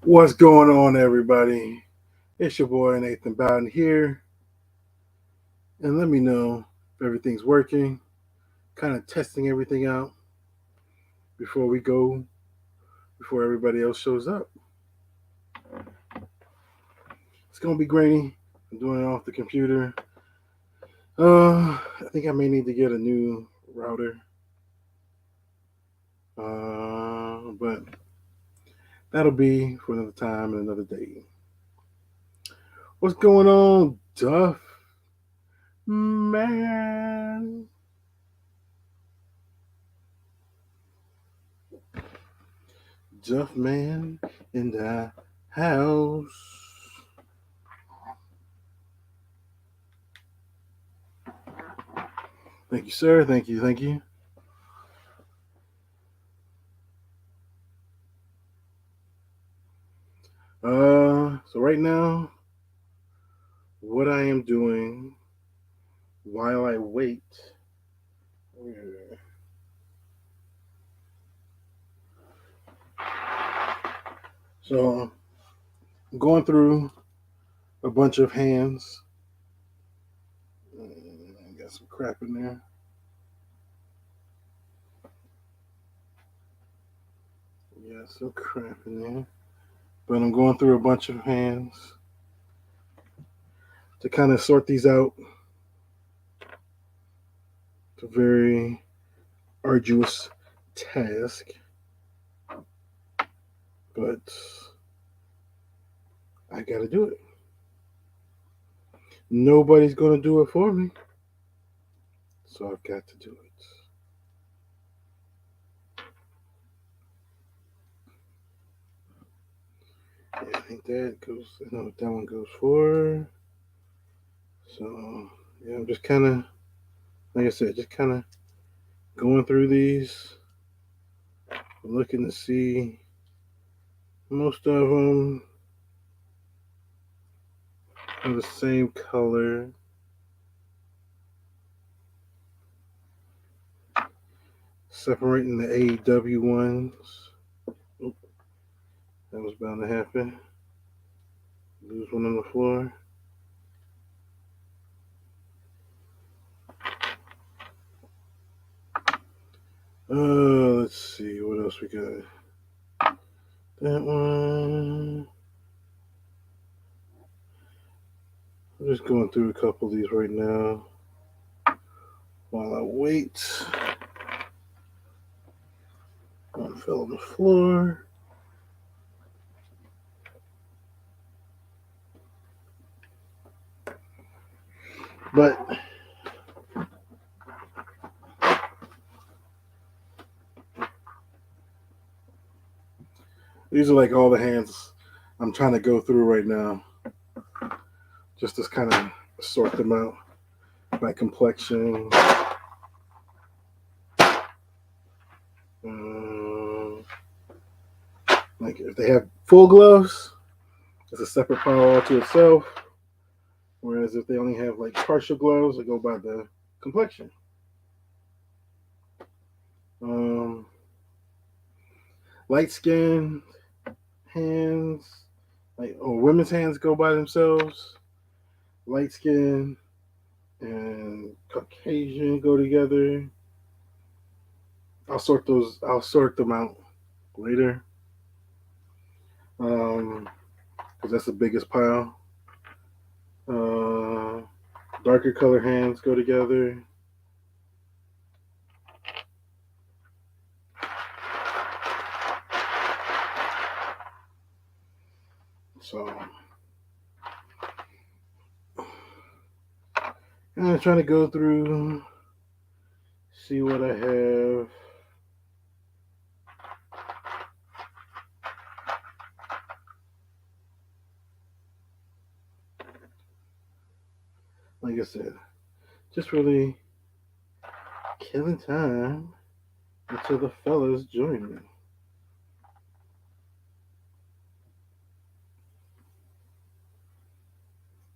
What's going on, everybody? It's your boy Nathan Bowden here, and let me know if everything's working. Kind of testing everything out before we go, before everybody else shows up. It's gonna be grainy. I'm doing it off the computer. I think I may need to get a new router. But that'll be for another time and another day. What's going on, Duff? Man. Duff Man in the house. Thank you, sir. Thank you. Thank you. So right now, what I am doing while I wait. So I'm going through a bunch of hands. I got some crap in there. Yeah, some crap in there. But I'm going through a bunch of hands to kind of sort these out. It's a very arduous task, but I got to do it. Nobody's going to do it for me, so I've got to do it. Yeah, I think that goes. I know what that one goes for. So yeah, I'm just kind of, like I said, just kind of going through these, looking to see. Most of them are the same color. Separating the AEW ones. Oop, that was bound to happen. Lose one on the floor. Let's see what else we got. That one. I'm just going through a couple of these right now while I wait. One fell on the floor. But these are like all the hands I'm trying to go through right now. Just to kind of sort them out by complexion. Like if they have full gloves, it's a separate pile all to itself. Whereas if they only have like partial gloves, I go by the complexion. Light skin hands, like women's hands go by themselves. Light skin and Caucasian go together. I'll sort them out later. Because that's the biggest pile. Darker color hands go together. So I'm trying to go through, see what I have. Like I said, just really killing time until the fellas join me.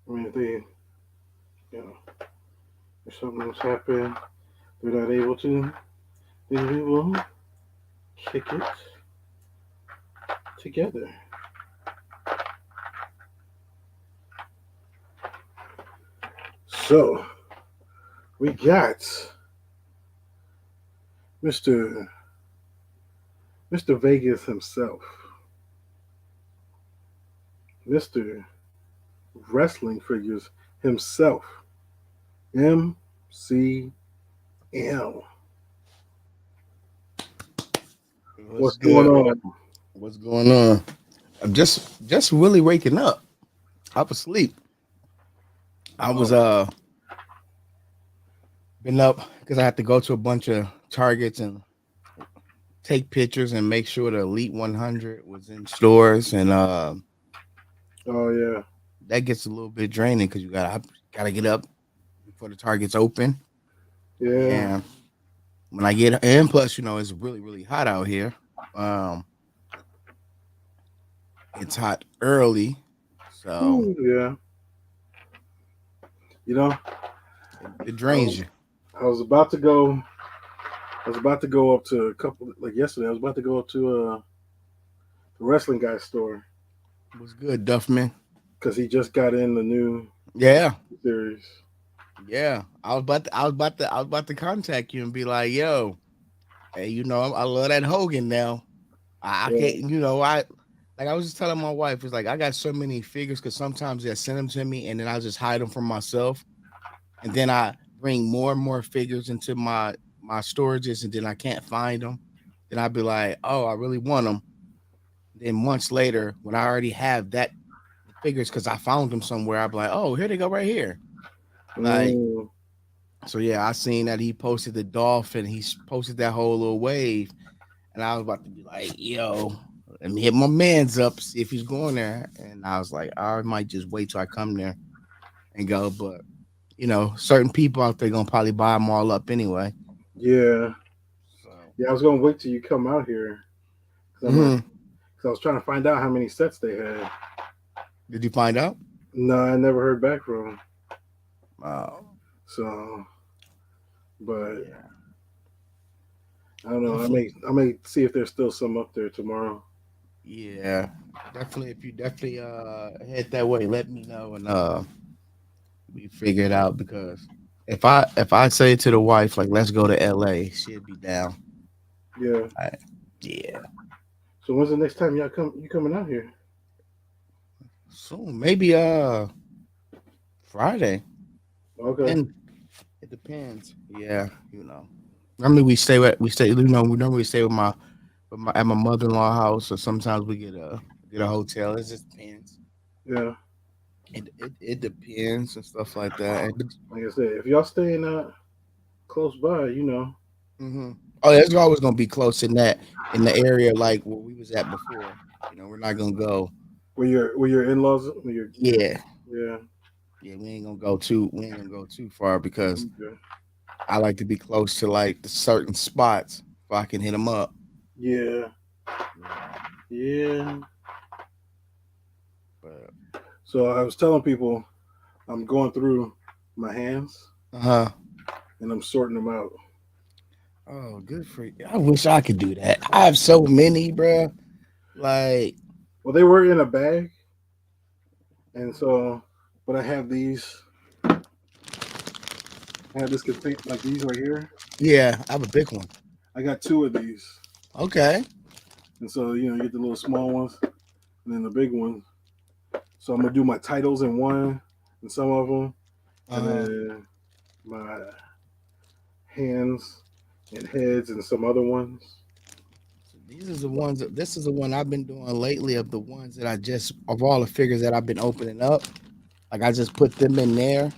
I mean, if if something else happened, they're not able to, then we will kick it together. So we got Mr. Mr. Vegas himself, Mr. Wrestling Figures himself, MCM. What's What's going good? on? What's going on? I'm just really waking up. I was asleep. I was Oh, been up because I had to go to a bunch of targets and take pictures and make sure the Elite 100 was in stores, and oh yeah, that gets a little bit draining because you gotta get up before the targets open. yeah. And when I get and plus, it's really hot out here. Um, it's hot early, so Ooh, yeah. You know, it I drains was, you. I was about to go. I was about to go up to a couple like yesterday. I was about to go up to the wrestling guy's store What's good, Duffman? because he just got in the new Yeah, series. yeah. I was about to contact you and be like, "Yo, hey, I love that Hogan now. I Yeah. can't, like I was just telling my wife, it's like I got so many figures because sometimes they send them to me and then I just hide them from myself, and then I bring more and more figures into my storages, and then I can't find them. Then I'd be like, oh, I really want them. Then months later, when I already have the figures because I found them somewhere, I'd be like, oh, here they go right here. Like, Mm, so yeah, I seen that he posted the dolphin. Posted that whole little wave, and I was about to be like, yo, let me hit my man's up, see if he's going there. And I was like, I might just wait till I come there and go. But certain people out there gonna probably buy them all up anyway. yeah. So, Yeah. I was gonna wait till you come out here because hmm cause I was trying to find out how many sets they had. did you find out? No, I never heard back from him. Oh, So, but yeah, I don't know. definitely. I may see if there's still some up there tomorrow. Yeah, definitely. If you definitely head that way, let me know and we figure it out because if I say to the wife like let's go to LA, she'd be down. Yeah. I, yeah, So when's the next time y'all come? You coming out here? soon maybe Friday. Okay. And it depends. Yeah, Normally we normally stay at my mother in law house, or sometimes we get a hotel. It just depends. Yeah. It depends and stuff like that. Like I said, if y'all staying close by, Hmm. Oh, it's always gonna be close in the area like where we was at before. We're not gonna go. where your in laws, where your Yeah, yeah. yeah. We ain't gonna go too far because Okay. I like to be close to like the certain spots if I can hit them up. Yeah. Yeah, Yeah. but So I was telling people I'm going through my hands uh-huh. and I'm sorting them out. Oh, good for you. I wish I could do that. I have so many, bruh. Like, Well, they were in a bag, and so, but I have these. I have this contain like these right here. yeah, I have a big one. I got two of these, Okay. and so you get the little small ones and then the big ones. So I'm gonna do my titles in one, and some of them, and Uh-huh. then my hands and heads and some other ones. So this is the one I've been doing lately of the ones that of all the figures that I've been opening up. Like I just put them in there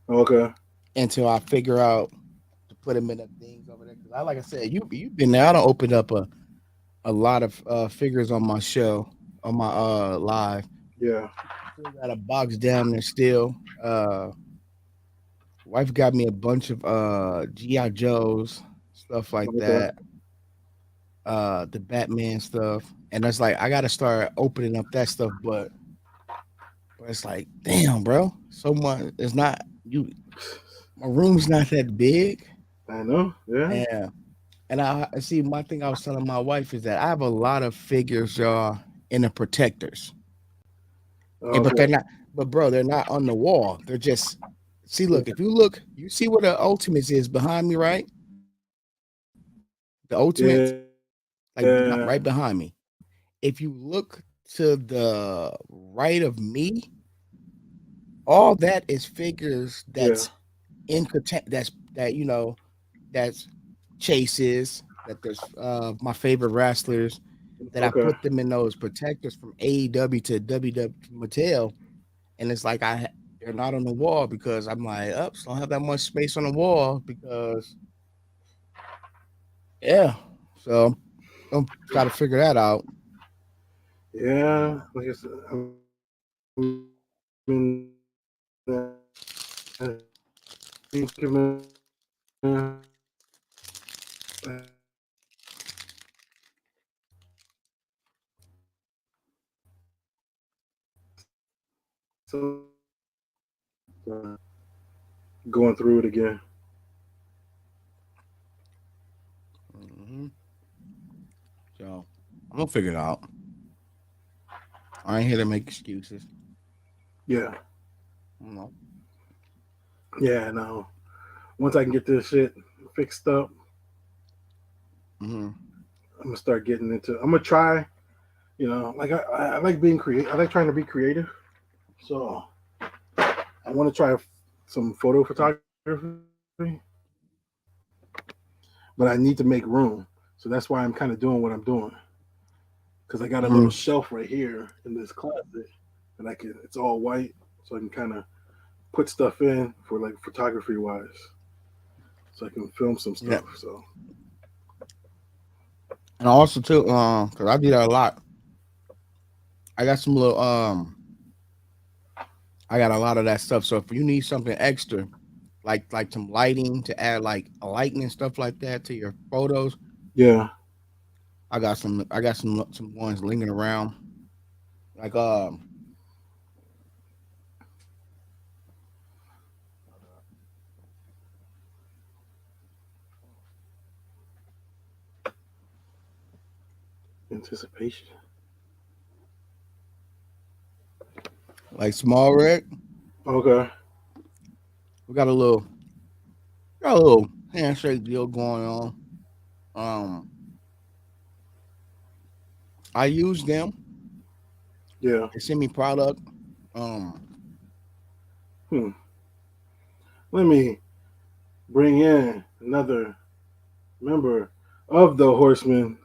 Okay. until I figure out to put them in the things over there. Cause like I said, you've been there. I don't open up a lot of figures on my show on my live. Yeah. Still got a box down there still. Wife got me a bunch of G.I. Joes, stuff like Okay. that. The Batman stuff. And it's like I gotta start opening up that stuff, but it's like, damn, bro. So much it's not you my room's not that big. I know. Yeah. Yeah. And I see my thing I was telling my wife is that I have a lot of figures, y'all, in the protectors. And Okay. but bro, they're not on the wall. They're just see. Look, if you look, you see where the Ultimates is behind me, right? The Ultimates, Yeah. like right behind me. If you look to the right of me, all that is figures Yeah. that's in that's that that's chases that there's my favorite wrestlers that I Okay. put them in those protectors from AEW to WW to Mattel, and it's like they're not on the wall because I'm like, ups, don't have that much space on the wall because yeah, so I'm try to figure that out. Yeah. Like I said, I mean, think going through it again. Hmm. So I'm gonna figure it out. I ain't here to make excuses. Yeah. You know. Yeah. No. Once I can get this shit fixed up, Hmm. I'm gonna start getting into. I'm gonna try. Like I like being creative. I like trying to be creative. So I want to try some photo photography, but I need to make room. So that's why I'm kind of doing what I'm doing because I got a little Hmm. shelf right here in this closet and I can. It's all white, so I can kind of put stuff in for like photography wise, so I can film some Yeah, stuff. So and also too, because I do that a lot. I got some little I got a lot of that stuff. So if you need something extra, like some lighting to add like a lighting and stuff like that to your photos, yeah, I got some ones lingering around. Like anticipation. like small red. Okay, We got a little handshake deal going on. Um, I use them. yeah. They send me product. Um, Hmm. Let me bring in another member of the Horsemen.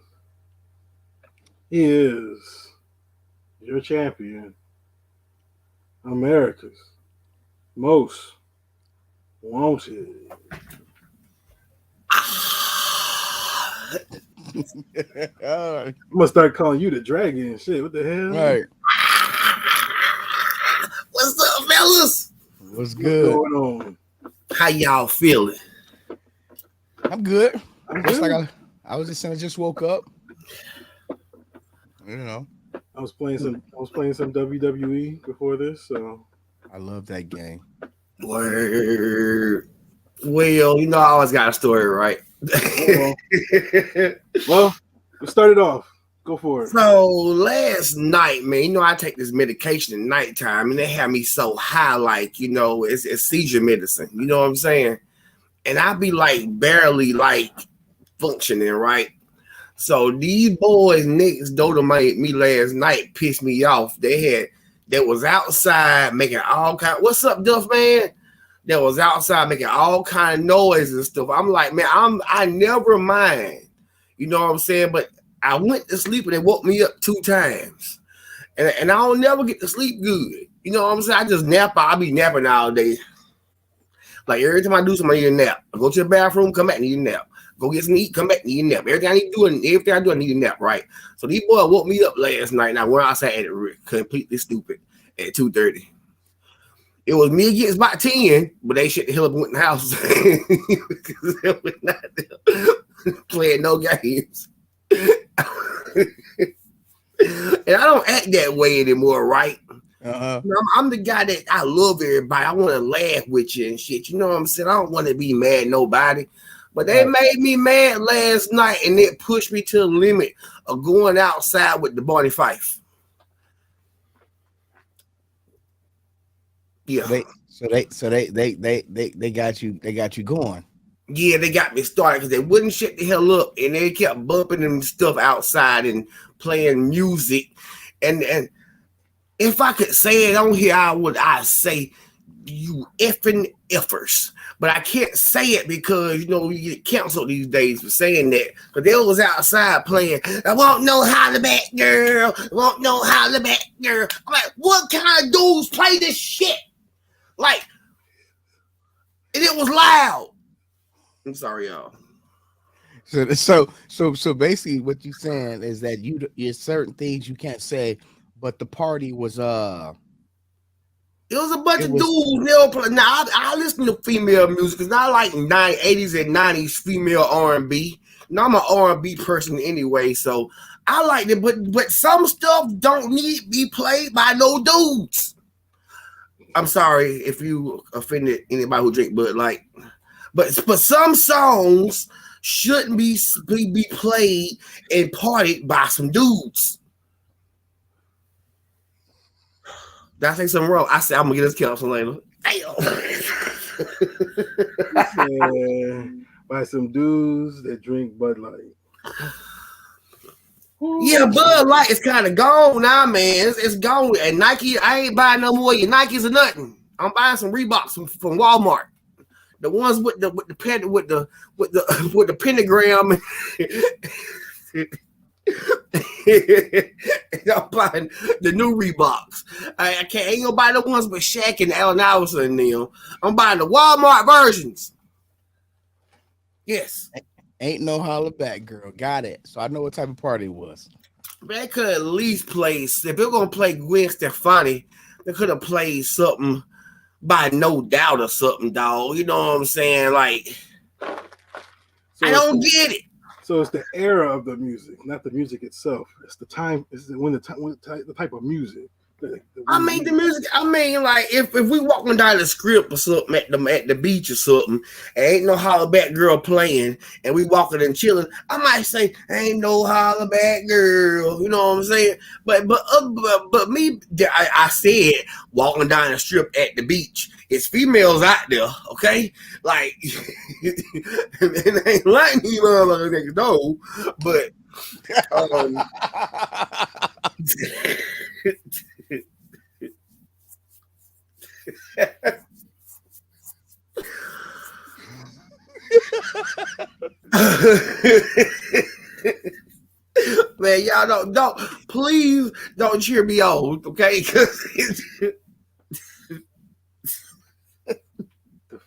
He is your champion, America's most wanted. all I'm gonna start calling you the Dragon. Shit, what the hell? right. What's up, fellas? What's What's good? going on? How y'all feeling? I'm good. I'm Just like good. I was just saying, I just woke up. You know, I was playing some WWE before this, so I love that game. Word. Well, I always got a story, right? well, well, we started off. Go for it. So last night, man, I take this medication at nighttime, and they have me so high, like it's seizure medicine. You know what I'm saying? And I be like barely like functioning, right? So these boys next door to me last night pissed me off. That was outside making all kind. What's up, Duff man? That was outside making all kind of noise and stuff. I'm like, man, I never mind. You know what I'm saying? But I went to sleep and they woke me up 2 times. And I don't never get to sleep good. You know what I'm saying? I just nap. I be napping all day. Like every time I do something, I need a nap. I go to the bathroom, come back, need a nap. Go get some eat, come back, need a nap. Everything I do, I need a nap, right? So these boys woke me up last night and I went outside at it completely stupid at 2:30. It was me against about 10, but they shit the hell up and went in the house. Because they were not playing no games. And I don't act that way anymore, right? Uh-huh. I'm the guy that I love everybody. I want to laugh with you and shit. You know what I'm saying? I don't want to be mad at nobody. But they Right. made me mad last night and it pushed me to the limit of going outside with the Barney Fife. Yeah. They got you going. Yeah, they got me started because they wouldn't shut the hell up, and they kept bumping and stuff outside and playing music. And if I could say it on here, I say you effing effers. But I can't say it because you get canceled these days for saying that. But they was outside playing. I won't know how to back girl. I won't know how to back girl. I'm like, what kind of dudes play this shit? Like, and it was loud. I'm sorry, y'all. So basically, what you saying is that there's certain things you can't say, but the party was It was a bunch it of was dudes. They were playing. Now I listen to female music because I like 80s and 90s female R&B. Now I'm an R&B person anyway, so I like it. But some stuff don't need to be played by no dudes. I'm sorry if you offended anybody who drink Bud Light, but some songs shouldn't be played and partied by some dudes. Did I say something wrong? I said I'm gonna get this counsel later. Damn. Yeah, by some dudes that drink Bud Light. Yeah, Bud Light is kind of gone now, man. It's gone. And Nike, I ain't buying no more of your Nikes or nothing. I'm buying some Reeboks from Walmart. The ones with the pentagram. I'm buying the new Reeboks. I can't ain't gonna buy the ones with Shaq and Allen Iverson in them. I'm buying the Walmart versions. Yes. ain't no holler back girl. Got it. So I know what type of party it was. They could at least play. If they're gonna play Gwen Stefani, they could have played something by No Doubt or something, dog. You know what I'm saying? Like, so I don't get it. So it's the era of the music, not the music itself. It's the time. It's the type of music. The music. I mean, like if we walking down the strip or something at the beach or something, and ain't no holler back girl playing, and we walking and chilling, I might say ain't no holler back girl. You know what I'm saying? But me, I said walking down the strip at the beach. It's females out there, okay? Like, it ain't like me, motherfuckers know, but. Man, y'all don't please don't cheer me on, okay? The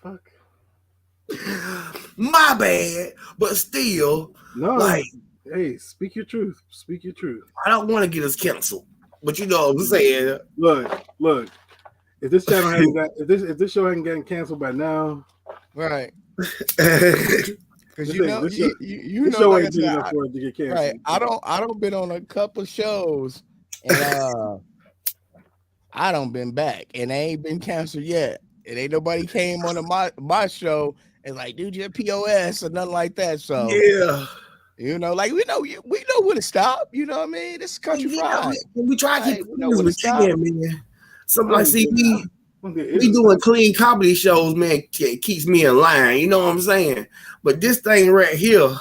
fuck? My bad, but still, no. Like, hey, speak your truth. Speak your truth. I don't want to get us canceled, but you know what I'm saying. Look. If this channel hasn't got, if this show hasn't gotten canceled by now, right? Because you know, like ain't enough for it to get canceled. Right? I don't been on a couple shows, and I don't been back, and I ain't been canceled yet. And ain't nobody came on my show and like, dude, you're POS or nothing like that. So yeah. You know, like we know when to stop. You know what I mean? This is country fried. We try to keep we can, man. Somebody like, see me doing clean comedy shows, man, keeps me in line. You know what I'm saying? But this thing right here,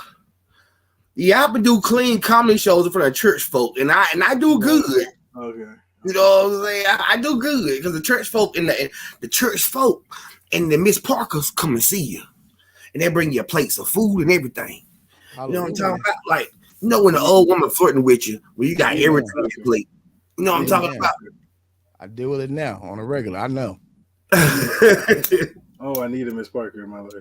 yeah, I can do clean comedy shows in front of church folk, and I do good. Okay. You know what I'm saying? I do good because the church folk and the Miss Parkers come and see you, and they bring you plates of food and everything. Hallelujah. You know what I'm talking about? Like, you know when the old woman flirting with you, when you got everything on your plate. You know what I'm talking about? I deal with it now on a regular. I know. Oh, I need a Miss Parker in my life.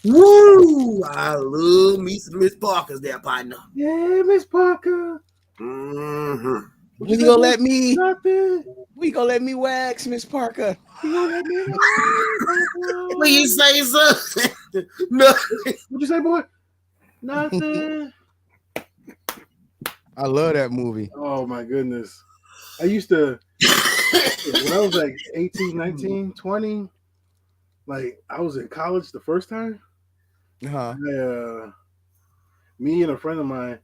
Woo! I love me some Miss Parkers there, partner. Yeah, Miss Parker. Mm-hmm. We gonna let me? Nothing. We gonna let me wax, Miss Parker? You gonna let me? Please say something. No. What'd you say, boy? Nothing. I love that movie. Oh my goodness. I used to, when I was like 18, 19, 20, like I was in college the first time. Me and a friend of mine,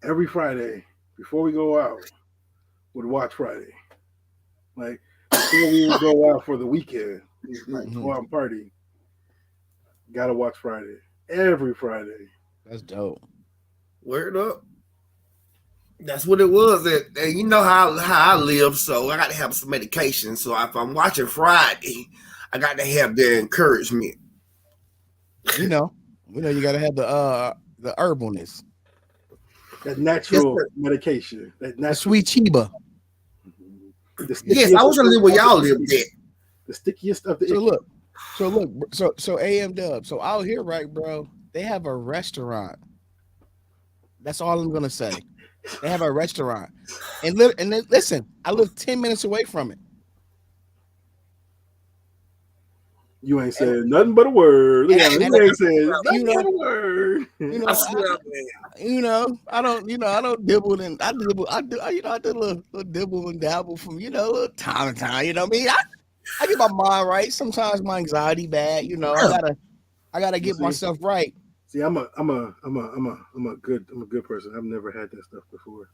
every Friday before we go out, would watch Friday. Like Before we would go out for the weekend, like Mhm. go out and party. Gotta watch Friday. Every Friday. That's dope. Word up. That's what it was. And you know how I live, so I got to have some medication. So if I'm watching Friday, I got to have the encouragement. You know, you gotta have the herbalness, That Yes, natural sir. medication. That the natural. sweet chiba. The Yes, I stickiest. was trying to live where y'all live at. The stickiest of the So icky. look, so AM Dub. So out here, right, bro? They have a restaurant. That's all I'm gonna say. They have a restaurant, and listen, I live 10 minutes away from it. You ain't And, saying nothing but a word. Look and, at him. and You ain't saying you nothing know, but a word. I I, swear, man. I don't dibble and I dibble. I do a little dibble and dabble from a little time to time. You know what I mean? I get my mind right. Sometimes my anxiety bad. I gotta You get see? myself right. See, I'm a good person. I've never had that stuff before.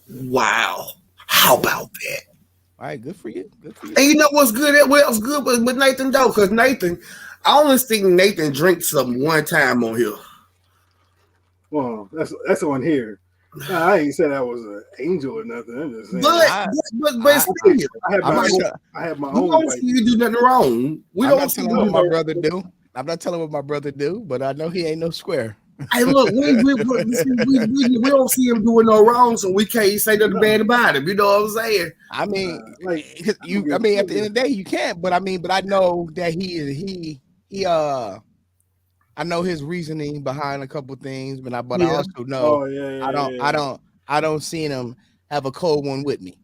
Wow. How about that? All right, good for you. Good for you. And you know what's good? What's good with Nathan though? Because Nathan, I only think Nathan drinks something one time on here. Well, that's on here. Nah, I ain't said I was an angel or nothing. I'm just saying. But I, but I, I still, I have I'm my not. own. Tell, I have my we own don't see vices. you do nothing wrong. We I'm don't not see telling you what do my no. brother do. I'm not telling what my brother do, but I know he ain't no square. Hey, look, we don't see him doing no wrong, so we can't say nothing No, bad about him. You know what I'm saying? I mean, like I'm a you. I good. mean, I'm at a the end good. of the day, you can't. But I know that he. I know his reasoning behind a couple things, but I Yeah. also know Oh yeah, I yeah, don't. yeah, I don't. I don't see him have a cold one with me.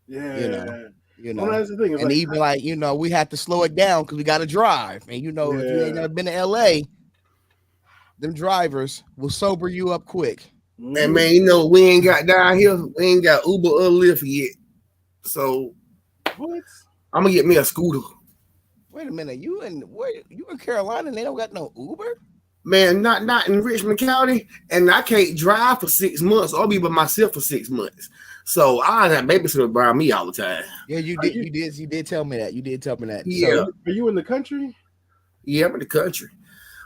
You know. yeah. You Well, know. that's the thing. It's And like, even we have to slow it down because we got to drive. And if you ain't yeah. never been to LA, them drivers will sober you up quick. And Mm-hmm. man, you know, we ain't got down here, we ain't got Uber or Lyft yet. So What? I'm gonna get me a scooter. Wait a minute, you in Carolina and they don't got no Uber? Man, not in Richmond County, and I can't drive for 6 months. I'll be by myself for 6 months. So I got babysitter around me all the time. Yeah, you Are did. you? You did tell me that. You did tell me that. Yeah, Are you in the country? yeah, I'm in the country.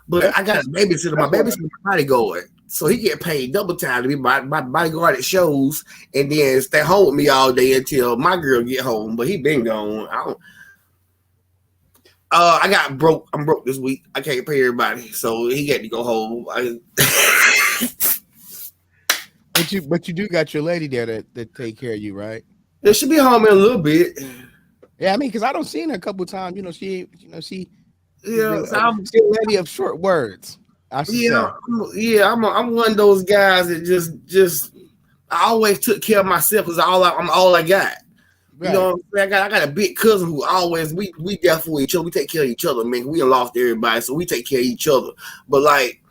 But That's I got a babysitter. My that's why. babysitter bodyguard. So he get paid double time to be my bodyguard at shows and then stay home with me all day until my girl get home. But he been gone. I got broke. I'm broke this week. I can't pay everybody, so he got to go home. But you do got your lady there that take care of you, right? It should be home in a little bit. Yeah, I mean, because I don't seen her a couple times. She's Yeah, real. so I'm, She's a lady of short words, I should yeah, say. I'm one of those guys that just I always took care of myself because I'm all I got. You know Right. what I'm saying? I got a big cousin who always we there for each other. We take care of each other, man. We done lost everybody, so we take care of each other. But like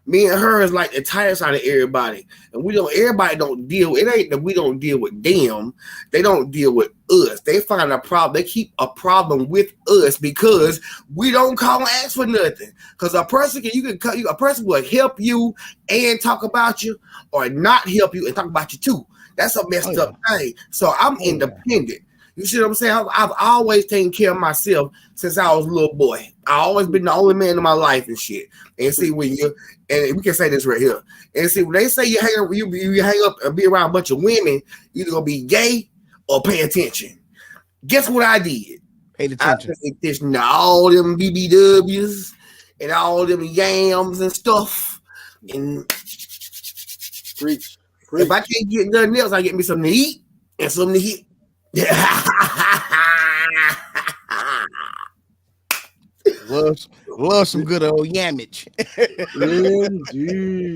me and her is like the tighest out of everybody. And everybody don't deal, it ain't that we don't deal with them. They don't deal with us. They find a problem. They keep a problem with us because we don't call and ask for nothing. Because a person a person will help you and talk about you or not help you and talk about you too. That's a Oh messed up yeah. thing. So I'm Oh yeah. independent. You see what I'm saying? I've always taken care of myself since I was a little boy. I always been the only man in my life and shit. And see and we can say this right here. And see, when they say you hang up and be around a bunch of women, you're either gonna be gay or pay attention. Guess what I did? Paid I attention. paid attention to all them BBWs and all them yams and stuff. And Preach, if I preach. can't get nothing else, I get me something to eat and something to eat. Love some good old yamage. Indeed.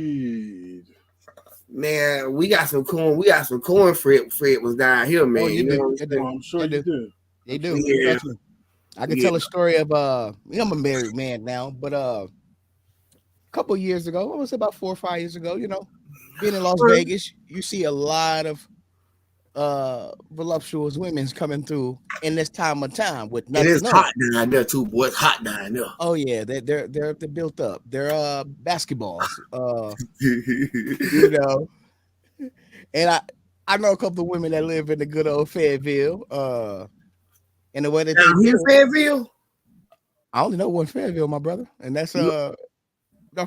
Man, we got some corn. We got some corn. Fred was down here, man. Oh, You you know do. what I'm You Oh, do. saying? I'm sure You you do. do. They I'm sure do. you do. Yeah, Trust me. I can yeah. tell a story of I'm a married man now, but a couple years ago, I was about 4 or 5 years ago, being in Las Vegas, you see a lot of voluptuous women coming through in this time of time with It is nothing on. hot down there too, boy. It's hot down there. Oh yeah, they're built up. They're basketballs. You know, and I know a couple of women that live in the good old Fayetteville. And the way that they Down here, built, Fayetteville. I only know one Fayetteville, my brother, and that's North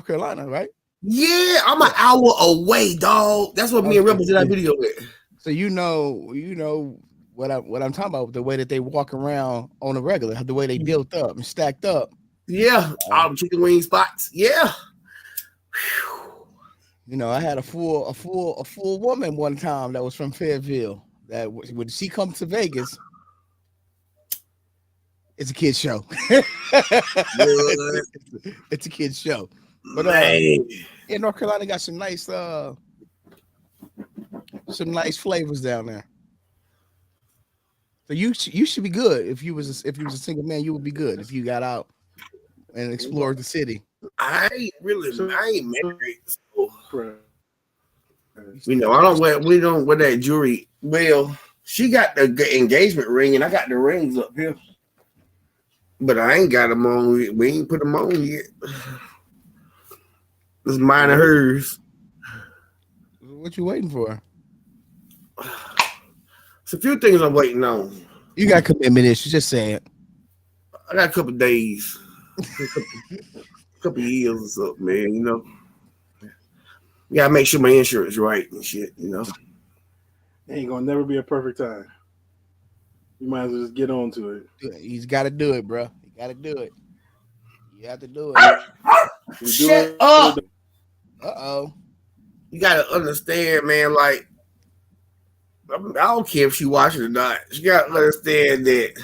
Carolina, right? Yeah, I'm an hour away, dog. That's what me and Rebel did that video with. So you know what I'm talking about, the way that they walk around on a regular, the way they built up and stacked up. Yeah, all the chicken wing spots. Yeah. You know, I had a full woman one time that was from Fayetteville. That when she comes to Vegas, it's a kid's show. It's a kid's show. But yeah, North Carolina got some nice flavors down there. So you should be good if you was a single man. You would be good if you got out and explored the city. I ain't married. So, you know, we don't wear that jewelry. Well, she got the engagement ring and I got the rings up here. But I ain't got them on. We ain't put them on yet. It's mine and hers. What you waiting for? It's a few things I'm waiting on. You got commitment issues. Just say it. I got a couple days, a couple years or something, man. You know, you gotta make sure my insurance right and shit. You know, ain't gonna never be a perfect time. You might as well just get on to it. He's got to do it, bro. You got to do it. You have to do it. Shut up. Uh-oh. You gotta understand, man. Like, I don't care if she watching or not. She gotta understand that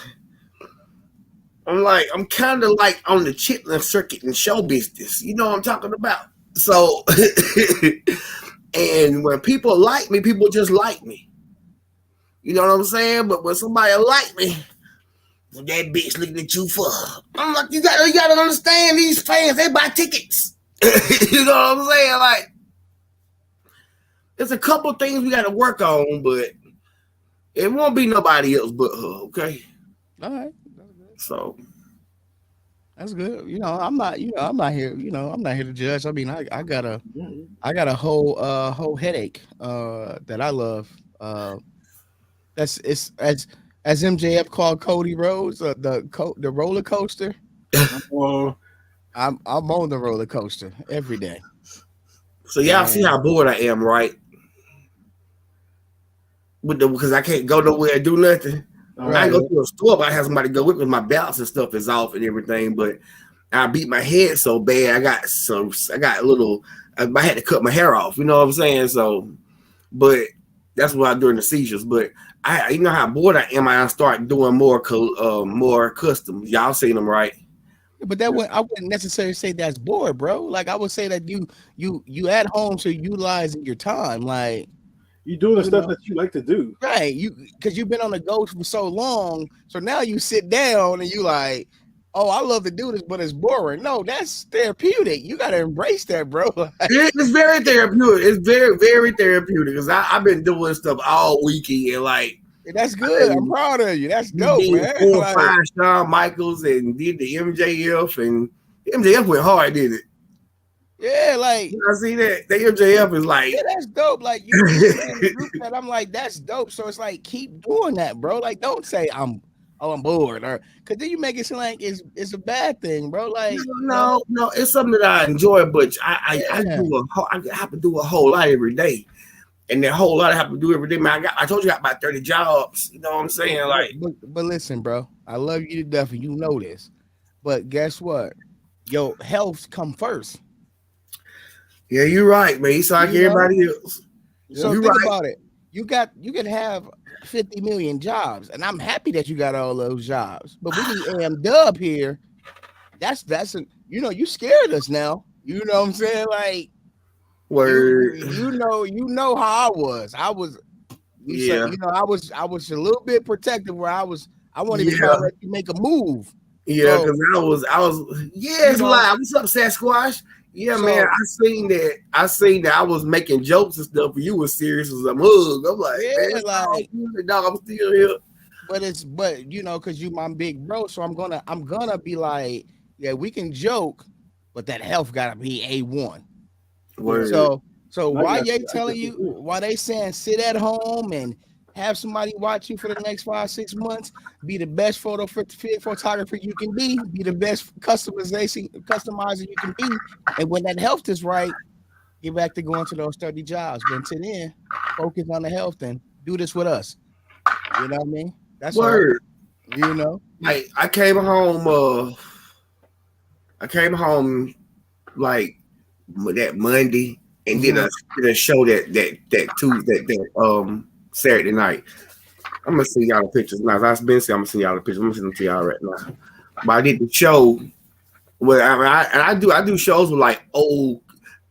I'm kind of like on the chitlin circuit in show business. You know what I'm talking about? So, and when people like me, people just like me. You know what I'm saying? But when somebody like me, that bitch looking at you for, I'm like, you gotta understand these fans, they buy tickets. You know what I'm saying? Like, there's a couple things we gotta work on, but it won't be nobody else but her, okay? All right. So that's good. You know, I'm not here, I'm not here to judge. I mean, I got a whole headache that I love. It's as MJF called Cody Rhodes, the roller coaster. Well, I'm on the roller coaster every day. So y'all see how bored I am, right? Because I can't go nowhere and do nothing. Right. I can go to a store, but I have somebody go with me. My balance and stuff is off and everything. But I beat my head so bad. I had to cut my hair off. You know what I'm saying? So, but that's what I do during the seizures. But you know how bored I am. I start doing more customs. Y'all seen them, right? But I wouldn't necessarily say that's bored, bro. Like I would say that you at home, so utilizing your time, like you doing the stuff that you like to do, right? Because you've been on the go for so long, so now you sit down and you like, oh, I love to do this, but it's boring. No, that's therapeutic. You got to embrace that, bro. It's very therapeutic. It's very, very therapeutic because I've been doing stuff all weekend and like. That's good. I'm proud of you. That's dope, man. 4 or 5 Shawn Michaels and did the MJF, and the MJF went hard, did it? Yeah, like I see that. The MJF is like, yeah, that's dope. Like I'm like, that's dope. So it's like, keep doing that, bro. Like, don't say I'm bored, or because then you make it seem like it's a bad thing, bro. Like, no, it's something that I enjoy, but I have to do a whole lot every day. And that whole lot I have to do every day, man. I told you I got about 30 jobs. You know what I'm saying? Like, but listen, bro. I love you to death, and you know this. But guess what? Your health come first. Yeah, you're right, man. It's like everybody else. So think about it. You can have 50 million jobs, and I'm happy that you got all those jobs. But we need AM Dub here. That's you scared us now. You know what I'm saying? Like. Word. You know how I was. I was a little bit protective where I wanted to let you make a move. Yeah, because I was it's live. What's up, Sasquatch? Yeah, so, man, I seen that I was making jokes and stuff, and you were serious as a mug. I'm like, man, like, dog, I'm still here. But because you my big bro, so I'm gonna be like, yeah, we can joke, but that health gotta be A1. Word. So why they telling you? Why they saying sit at home and have somebody watch you for the next 5-6 months, be the best photographer you can be the best customizer you can be. And when that health is right, get back to going to those 30 jobs. But until then, focus on the health and do this with us. You know what I mean? That's all. Word. You know? Like I came home like that Monday and did a show that Saturday night. I'm gonna send y'all the pictures now. I've been saying I'm gonna send y'all the pictures. I'm gonna send them to y'all right now. But I did the show. Well, I do shows with like old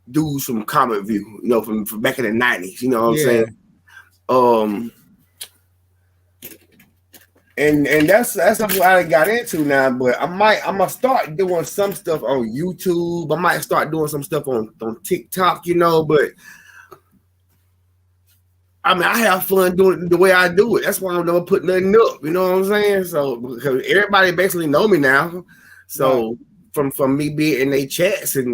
dudes from Comic View, you know, from back in the 90s. You know what I'm saying? And that's something I got into now. But I'm gonna start doing some stuff on YouTube. I might start doing some stuff on TikTok, you know. But I mean, I have fun doing it the way I do it. That's why I don't never put nothing up. You know what I'm saying? So because everybody basically know me now. So from me being in their chats and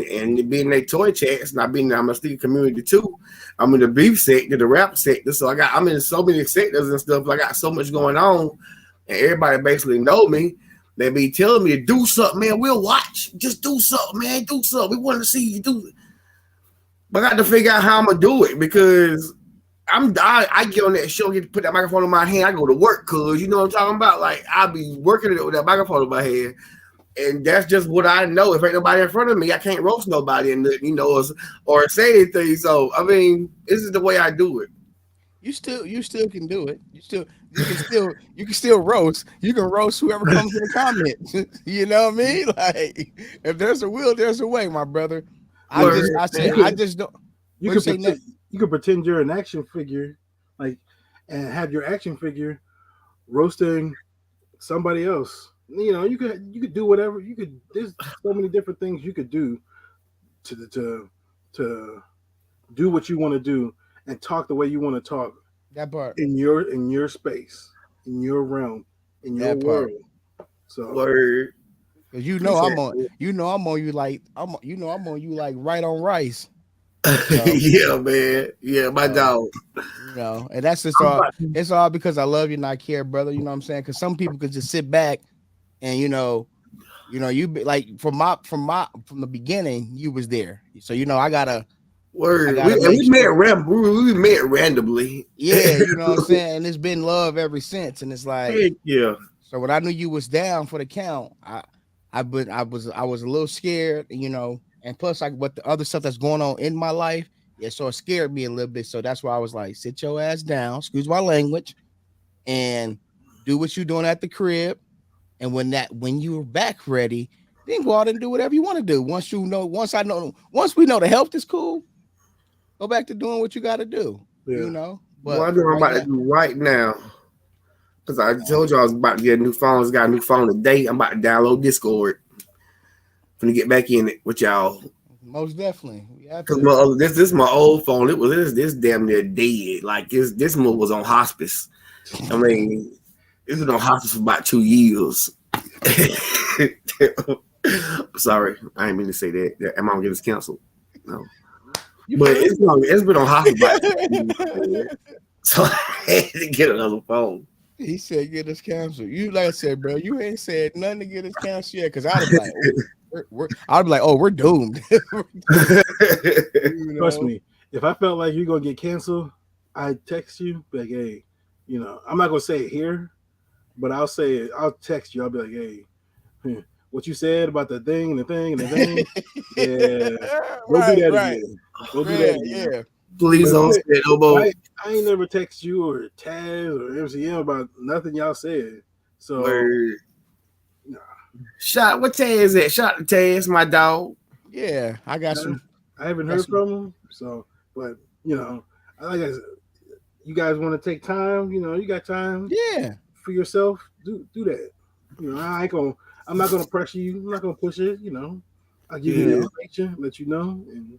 being in their toy chats, and I'm a sticker community too. I'm in the beef sector, the rap sector. So I'm in so many sectors and stuff. I got so much going on, and everybody basically know me. They be telling me to do something, man. We'll watch. Just do something, man. Do something. We want to see you do it. But I got to figure out how I'm gonna do it because I get on that show, get to put that microphone in my hand. I go to work, cause you know what I'm talking about. Like I be working it with that microphone in my hand. And that's just what I know. If ain't nobody in front of me, I can't roast nobody and you know or say anything. So I mean, this is the way I do it. You still can do it. You can still roast. You can roast whoever comes in the comments. You know what I mean? Like if there's a will, there's a way, my brother. I just don't. You could pretend you're an action figure, like, and have your action figure roasting somebody else. You know, you could do whatever you could. There's so many different things you could do to do what you want to do and talk the way you want to talk. That part in your space, in your realm, in your world. So word. You know I'm on you like right on rice. So, yeah, man. Yeah, my dog. You know, and that's just all. It's all because I love you and I care, brother. You know what I'm saying? Because some people could just sit back and you be like from the beginning you was there. So I gotta. Word. We met randomly. Yeah, you know what I'm saying? And it's been love ever since. And it's like, yeah. So when I knew you was down for the count, I was a little scared, and plus like what the other stuff that's going on in my life, so it scared me a little bit. So that's why I was like, sit your ass down, excuse my language, and do what you're doing at the crib. And when you're back ready, then go out and do whatever you want to do. Once we know the health is cool, go back to doing what you got to do. Yeah. But what I'm about to do right now, because I told you I was about to get a new phone. I got a new phone today. I'm about to download Discord. I'm gonna get back in it with y'all. Most definitely. Because this is my old phone. This damn near dead. Like this move was on hospice. I mean, it's been on hospice for about 2 years. Sorry, I didn't mean to say that. Am I gonna get us canceled? No. But it's been on hospice about 2 years. So I had to get another phone. He said get us canceled. You like I said, bro, you ain't said nothing to get us canceled yet. Cause I'd be like, we're doomed. Trust me, if I felt like you're gonna get canceled, I'd text you, be like, hey, I'm not gonna say it here, but I'll say it. I'll text you. I'll be like, hey, what you said about the thing, yeah, we'll do that again. We'll do that again. Yeah. Please don't say no more. I ain't never text you or Taz or MCM about nothing y'all said. So, nah. Shout what Taz at? Shout to Taz, my dog. Yeah, I got some. I haven't heard from him. So, but like I said, you guys want to take time? You got time. Yeah, for yourself. Do that. I'm not gonna pressure you. I'm not gonna push it. I'll give you the information, let you know, and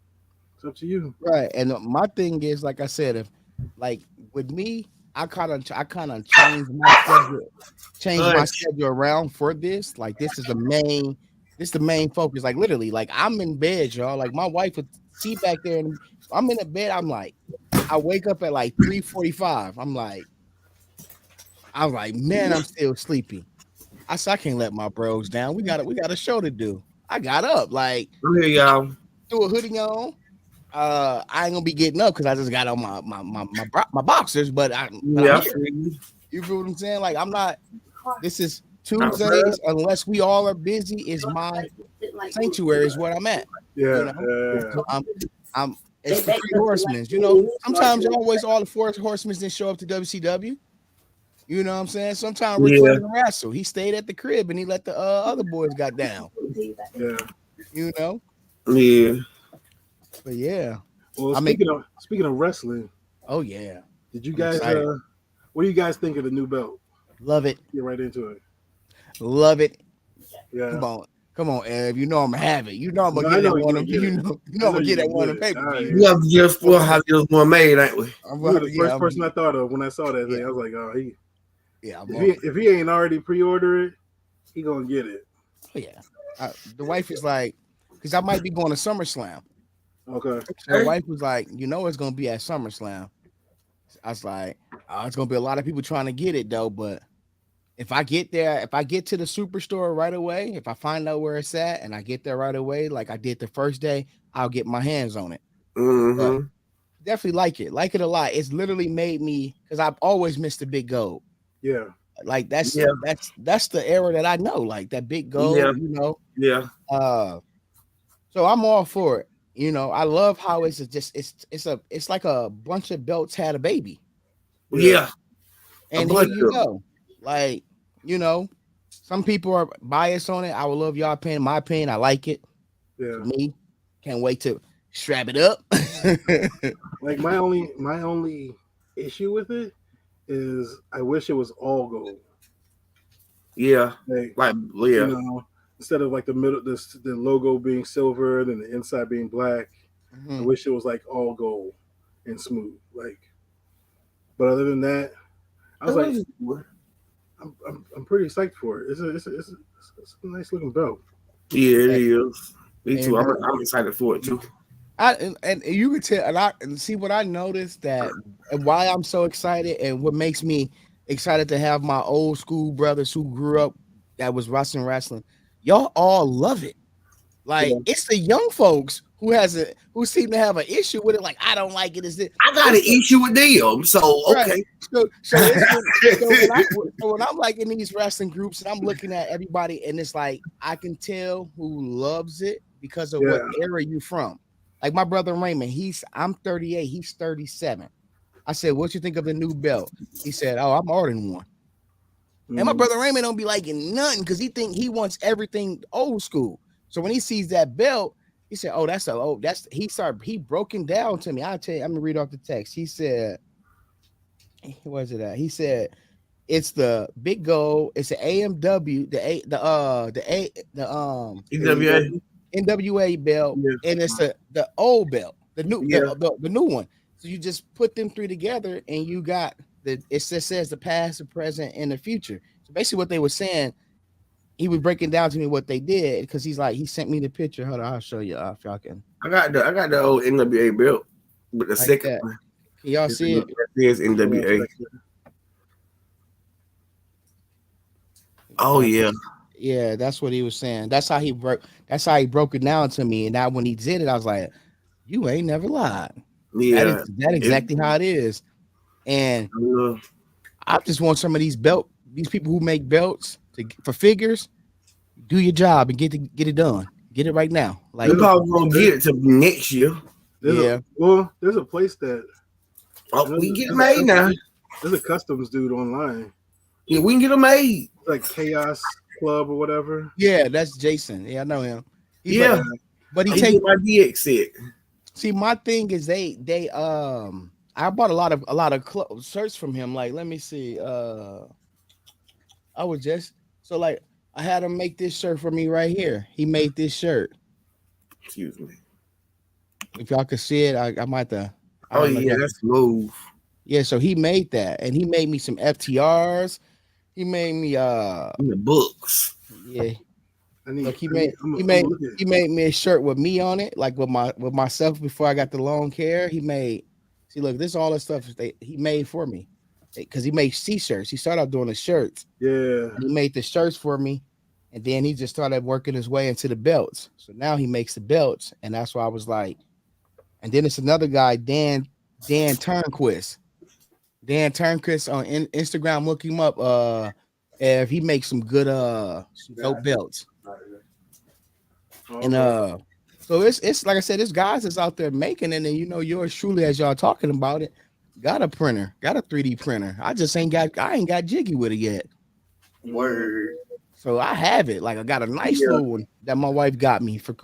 it's up to you. Right. And my thing is, like I said, if like with me, I kind of changed my schedule around for this. Like this is the main focus. Like literally, like I'm in bed, y'all. Like my wife would see back there, and I'm in the bed. I'm like, I wake up at like 3:45. I'm like, I was like, man, I'm still sleepy. I said, I can't let my bros down. We got a show to do. I got up, like, I'm here, y'all. threw a hoodie on. I ain't gonna be getting up because I just got on my boxers, but I'm Yeah, here. You feel what I'm saying? Like, I'm not. This is Tuesdays, unless we all are busy. Is my sanctuary is where I'm at. Yeah, You know, so I'm. It's the 3 horsemen. You know, sometimes always all the 4 horsemen didn't show up to WCW. You know what I'm saying? Sometimes Ric Flair didn't wrestle. He stayed at the crib and he let the other boys got down. yeah. You know. Yeah. But yeah. Well, speaking of wrestling. Oh yeah. Did you guys? What do you guys think of the new belt? Love it. Get right into it. Love it. Yeah. Come on, Ev. You know I'm gonna have it. You know I'm gonna get that one. You know I'm gonna get that one on paper. We have to just for how this one made, ain't we? You were the first person I thought of when I saw that thing. I was like, oh, if he ain't already pre-ordered it, he gonna get it. Oh yeah. The wife is like, because I might be going to SummerSlam. Okay. So the wife was like, you know, it's gonna be at SummerSlam. I was like, oh, it's gonna be a lot of people trying to get it though, but if I get there, if I get to the superstore right away, if I find out where it's at and I get there right away, like I did the first day, I'll get my hands on it. Mm-hmm. Definitely like it a lot. It's literally made me, because I've always missed the big gold. Yeah. Like that's the era that I know, like that big gold, you know. Yeah. So I'm all for it. You know, I love how it's like a bunch of belts had a baby. Yeah. And here you go. Like, you know, some people are biased on it. I would love y'all opinion. My opinion, I like it. Yeah. For me, can't wait to strap it up. Like my only issue with it is I wish it was all gold. Yeah. Like you know, instead of like the middle, the logo being silver and the inside being black. I wish it was like all gold and smooth. Like, but other than that, I was like, I'm pretty psyched for it. It's a nice looking belt. Yeah, it is. Me too. I'm excited for it too. And you could tell, and see what I noticed, that why I'm so excited and what makes me excited to have my old school brothers who grew up that was wrestling. Y'all all love it. Like it's the young folks who seem to have an issue with it. Like, I don't like it. I got an issue with them. So okay. Right. So when I'm like in these wrestling groups and I'm looking at everybody, and it's like I can tell who loves it because of what era you from. Like my brother Raymond, I'm 38, he's 37. I said, what you think of the new belt? He said, oh, I'm ordering one. And my brother Raymond don't be liking nothing because he wants everything old school. So when he sees that belt, he said, "Oh, he broke it down to me." I'll tell you, I'm gonna read off the text. He said, "Where's it at?" He said, "It's the big gold. It's the AMW, NWA belt, and it's the old belt, the new one. So you just put them 3 together, and you got it just says the past, the present, and the future. So basically, what they were saying." He was breaking down to me what they did because he's like, he sent me the picture. Hold on, I'll show you if y'all can. I got the old NWA belt with the like second one. Can y'all see it? It is NWA. Oh yeah. Yeah, that's what he was saying. That's how he broke it down to me. And now when he did it, I was like, you ain't never lied. Yeah. That's exactly how it is. And I just want some of these people who make belts for figures, do your job and get it done. Get it right now. Like we're probably gonna get it to next year. There's a place that we get it made now. There's a customs dude online. Yeah, we can get them made. Like Chaos Club or whatever. Yeah, that's Jason. Yeah, I know him. But he take my DX set. See, my thing is they I bought a lot of shirts from him. Like, let me see. I was just I had him make this shirt for me right here. He made this shirt. Excuse me. If y'all can see it, I might have. Oh yeah, that's smooth. Yeah, so he made that, and he made me some FTRs. He made me the books. Yeah. He made me a shirt with me on it, like with myself before I got the long hair. Look, this is all the stuff he made for me. because he makes t-shirts. He started out doing the shirts. Yeah. And he made the shirts for me, and then he just started working his way into the belts. So now he makes the belts, and that's why I was like. And then it's another guy, Dan Turnquist. Dan Turnquist on Instagram. Look him up. If he makes some good some dope belts. And so it's like I said, there's guys that's out there making it, and yours truly, as y'all talking about it, got a printer, got a 3D printer. I ain't got jiggy with it yet. Word. So I have it. Like I got a nice little one that my wife got me for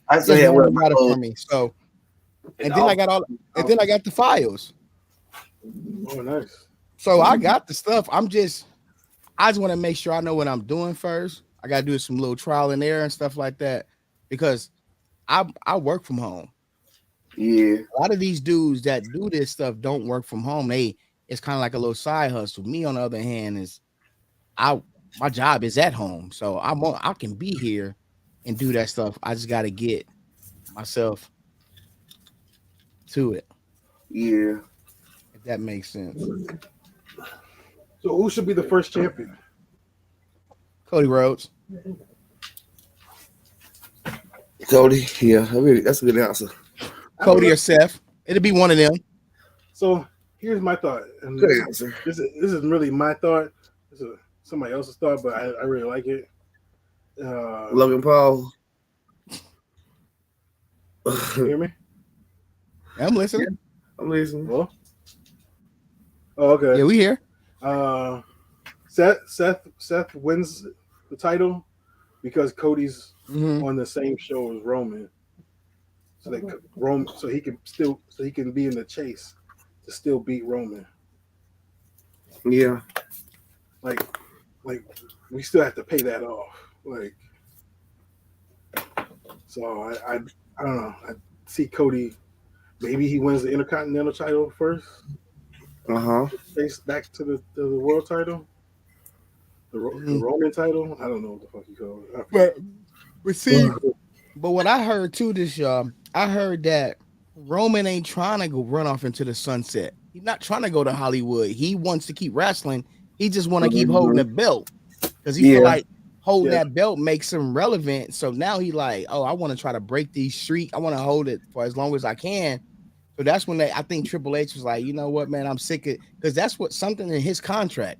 I say one got it for me. So and then I got the files. Oh, nice. So I got the stuff. I just want to make sure I know what I'm doing first. I got to do some little trial and error and stuff like that because I work from home. Yeah. A lot of these dudes that do this stuff don't work from home. It's kind of like a little side hustle. Me, on the other hand, my job is at home. So I can be here and do that stuff. I just got to get myself to it. Yeah. If that makes sense. So who should be the first champion? Cody Rhodes. Cody, yeah, that's a good answer. Cody or Seth. It'll be one of them. So here's my thought. And Good answer. This isn't really my thought. This is somebody else's thought, but I really like it. Logan Paul. You hear me? I'm listening. Yeah, I'm listening. Well, oh, okay. Yeah, we here. Seth wins the title because Cody's Mm-hmm. on the same show as Roman, so he can be in the chase to still beat Roman. Yeah. Like we still have to pay that off. So I don't know. I see Cody. Maybe he wins the Intercontinental title first. Face back to the world title. The Roman title. I don't know what the fuck you call it. But see, but what I heard too this I heard that Roman ain't trying to go run off into the sunset. He's not trying to go to Hollywood. He wants to keep wrestling. He just want to keep holding the belt because he feel like holding that belt makes him relevant. So now he like, oh, I want to try to break these streaks. I want to hold it for as long as I can. So that's when I think Triple H was like, you know what, man, I'm sick of because that's what something in his contract.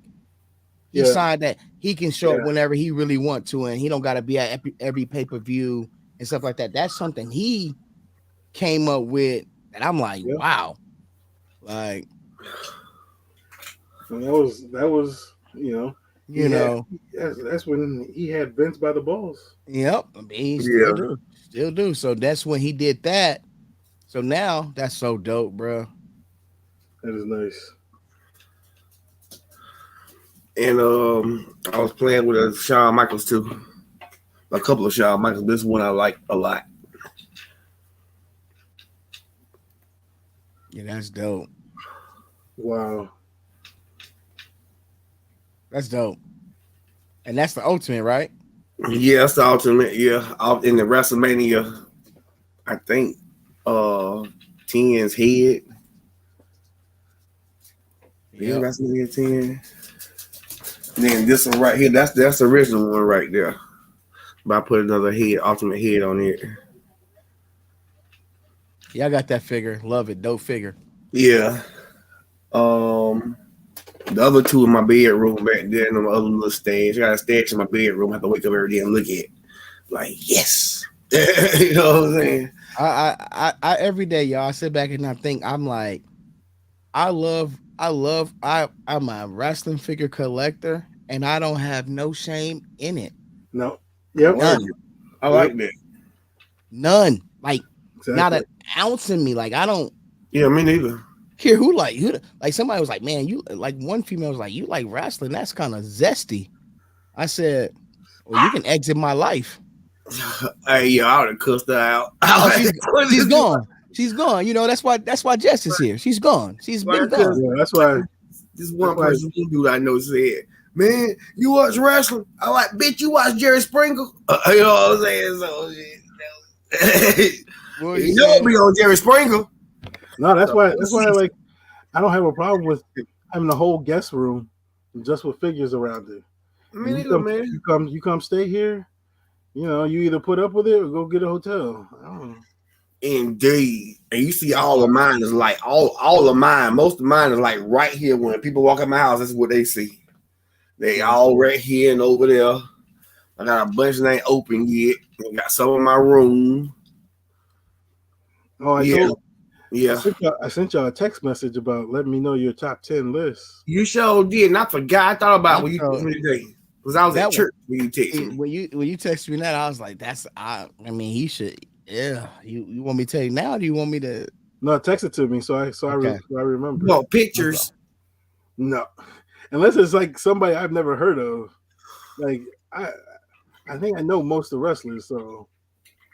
He signed that he can show up whenever he really want to, and he don't got to be at every pay-per-view and stuff like that. That's something he came up with, and I'm like, wow, like and that was that's when he had Vince by the balls. Yep, I mean, he still do. So that's when he did that. So now that's so dope, bro. That is nice. And I was playing with Shawn Michaels too. A couple of Shawn Michaels. This one I like a lot. Yeah, that's dope. Wow. That's dope. And that's the ultimate, right? Yeah, that's the ultimate. Yeah. Out in the WrestleMania, I think 10's head. Yeah, WrestleMania 10. And then this one right here, that's the original one right there. But I put another ultimate head on it. Yeah, I got that figure. Love it. Dope figure. Yeah. The other two in my bedroom back there in the other little stage. I got a stash in my bedroom. I have to wake up every day and look at it. Like, yes. You know what I'm saying? I every day, y'all, I sit back and I think, I'm like, I'm a wrestling figure collector, and I don't have no shame in it. No. Yep. None. I like that. None. Like, not an ounce in me. Like, I don't. Yeah, me neither. Hear who like somebody was like, man, you like one female was like, you like wrestling? That's kind of zesty. I said, well, you can exit my life. Hey, yo, I would have cussed her out. She's gone. She's gone. You know, that's why Jess is here. She's gone. She's been gone. Yeah, that's why. This one person dude I know said, man, you watch wrestling? I like, bitch, you watch Jerry Springer? You know what I'm saying? So, you don't be on Jerry Springer. No, that's why I don't have a problem with having a whole guest room just with figures around it. Me And you neither, come, man. you come stay here. You know, you either put up with it or go get a hotel. I don't know. Indeed. And you see That all of part. mine is like all of mine, most of mine is like right here. When people walk in my house, that's what they see. They Yeah. all right here and over there. I got a bunch that ain't open yet. I got some in my room. Oh, Yeah, yeah. I sent y'all a text message about letting me know your top 10 list. You sure did. And I forgot. I thought about I when you thought texted me today. Because I was at that one. church when you texted me. When you texted me that, I was like, "That's I mean, he should. Yeah, you want me to tell you now? Or do you want me to? No, text it to me Okay, so I remember. No okay. pictures. No, unless it's like somebody I've never heard of. Like I I think I know most of the wrestlers. So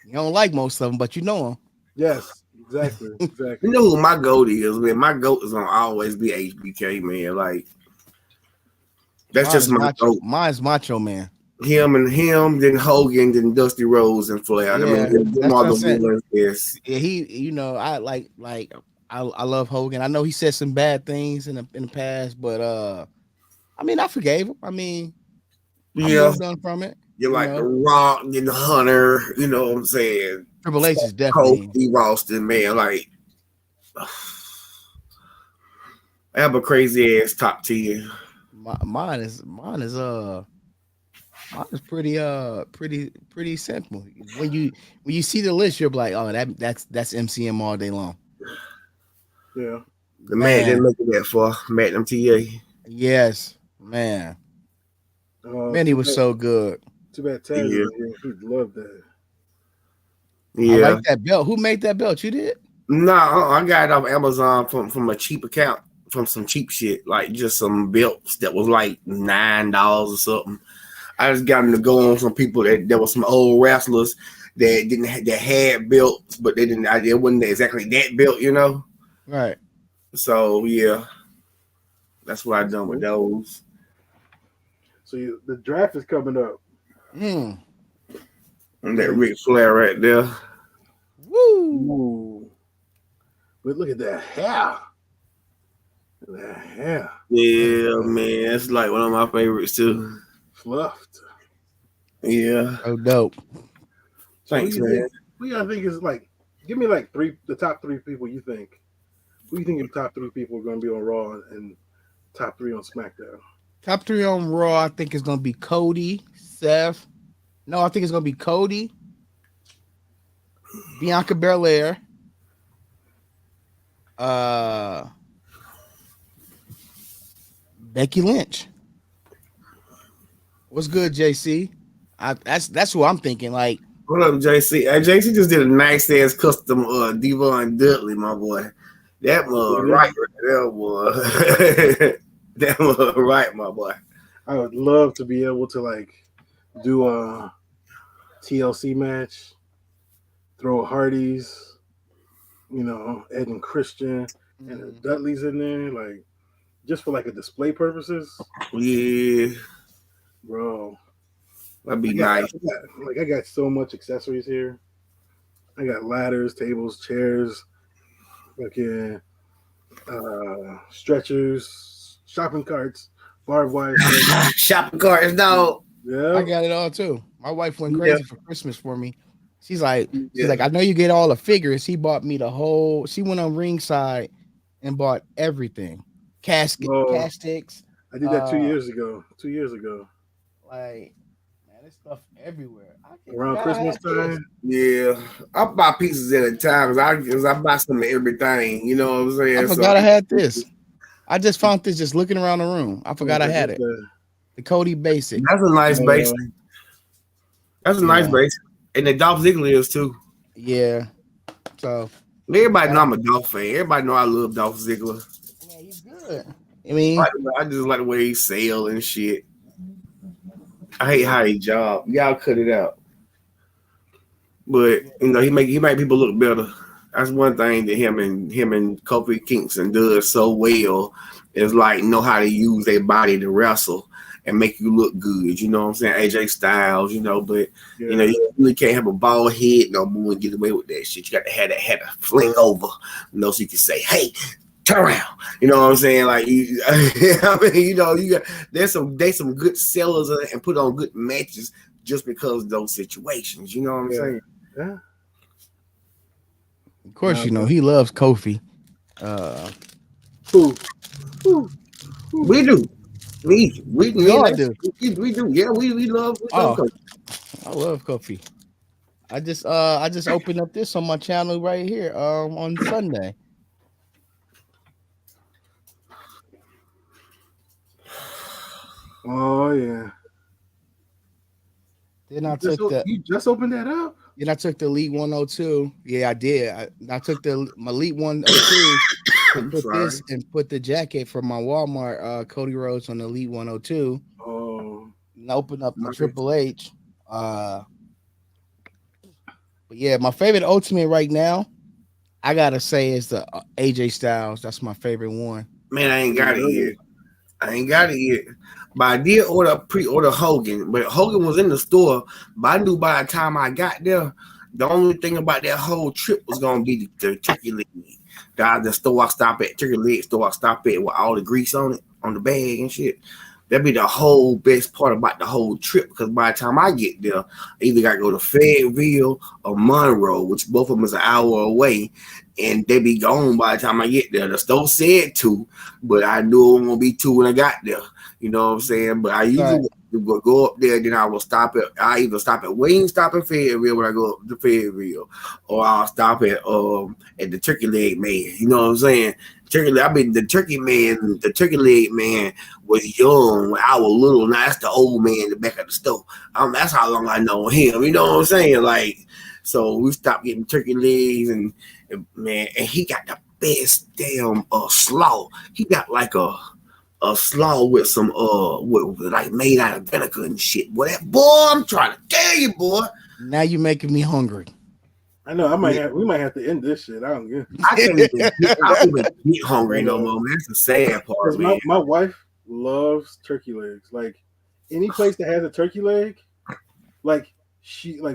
You don't like most of them, but you know yes, exactly, them. You exactly. know who my goat is, man. My goat is gonna always be HBK, man. Like that's Mine just is my macho. goat. Mine's Macho Man. Him, then Hogan, then Dusty Rose and Flair. I mean, Yeah, them that's are what I the said. ones. Yes. Yeah, you know, I I love Hogan. I know he said some bad things in the past, but I mean, I forgave him. I mean, I Yeah. moved on from it. You You like the know, Rock, then the Hunter. You know what I'm saying? Triple H is Coach definitely Steve Austin, man. Like I have a crazy ass top 10. mine is mine is pretty simple. When you see the list, you're like, oh, that's MCM all day long. Yeah. The man didn't Man, make it that far. Magnum TA. yes, man. Man, he Too was bad. so good. Too bad Taz Yeah. isn't here. He'd love that. I Yeah. like that belt. Who made that belt? You did? No, I got it off Amazon from a cheap account, from some cheap shit, like just some belts that was like $9 or something. I just got them to go on some people that there was some old wrestlers that didn't that had belts, but they didn't. It wasn't exactly that belt, you know. Right. So yeah, that's what I That's done with cool. those. So the draft is coming up. Mm. And that Ric Flair right there. Woo. Ooh. But look at that hair. That hair. Yeah, man, it's like one of my favorites too. Fluffed. Yeah, So dope. So who thanks, you man. think? Who y'all think is like? Give me like the top three people you think. Who you think your top three people are going to be on Raw and top three on SmackDown? Top three on Raw, I think it's gonna be Cody, Seth. No, I think it's gonna be Cody, Bianca Belair, uh, Becky Lynch. What's good, JC? That's who I'm thinking. Like, What up, JC? Hey, JC just did a nice ass custom Devon Dudley, my boy. That was right there, boy. That was right, my boy. I would love to be able to like do a TLC match, throw Hardy's, Ed and Christian, and the Dudleys in there, like just for like a display purposes, Yeah, bro. that'd be nice. I got so much accessories here. I got ladders, tables, chairs, fucking stretchers, shopping carts, barbed wire stretchers. Shopping carts, dog. Yeah, I got it all too. My wife went Yeah. crazy for Christmas for me. She's like, Yeah. I know you get all the figures. He bought me the whole. She went on ringside and bought everything, castics. I did that 2 years ago. 2 years ago, Like, man, there's stuff everywhere. around Christmas time. Yeah, I buy pieces at a time because I buy some of everything. You know what I'm saying? I forgot I had this. I just found this just looking around the room. I forgot I had it. The Cody Basic. That's a nice base. That's a nice base, and the Dolph Ziggler is too. Yeah. So everybody know I'm a Dolph fan. Everybody know I love Dolph Ziggler. Man, he's good. I mean, I just like the way he sail and shit. I hate how he job. Y'all cut it out. But he make people look better. That's one thing that him and Kofi Kingston does so well is like know how to use their body to wrestle and make you look good. You know what I'm saying? AJ Styles, but you really can't have a bald head no more and get away with that shit. You got to have that fling over, so you can say, hey, turn around. You know what I'm saying? Like, I mean, you know, you got there's some good sellers and put on good matches just because of those situations. You know what I'm saying? Yeah. Of course, you know he loves Kofi. Who? We do. We all do. We do. Yeah, we love Kofi. I love Kofi. I just opened up this on my channel right here on Sunday. Oh yeah. Then I took the You just opened that up? Then I took the Elite 102. Yeah, I did. I took my Elite 102, put this and put the jacket from my Walmart Cody Rhodes on the Elite 102. Oh. And open up the Triple H. But yeah, my favorite Ultimate right now, I gotta say, is the AJ Styles. That's my favorite one. Man, I ain't got it yet. But I did pre-order Hogan. But Hogan was in the store. But I knew by the time I got there, the only thing about that whole trip was gonna be the turkey leg. The store I stop at, turkey leg store I stop at with all the grease on it, on the bag and shit. That'd be the whole best part about the whole trip, because by the time I get there, I either got to go to Fayetteville or Monroe, which both of them is an hour away, and they be gone by the time I get there. The store said 2, but I knew it was going to be 2 when I got there. You know what I'm saying? But I usually will go up there, then I will stop at, I either stop at Wingstop in Fayetteville when I go up to Fayetteville, or I'll stop at the Turkey Leg Man. You know what I'm saying? The turkey leg man was young when I was little. Now that's the old man in the back of the store. That's how long I know him. You know what I'm saying? Like, so we stopped getting turkey legs, and he got the best damn slaw. He got like a slaw with some with like made out of vinegar and shit. Boy, I'm trying to tell you, boy. Now you're making me hungry. I know. We might have to end this shit. I don't get. I can't even get hungry no more. Man. That's the sad part, man. My wife loves turkey legs. Like any place that has a turkey leg, like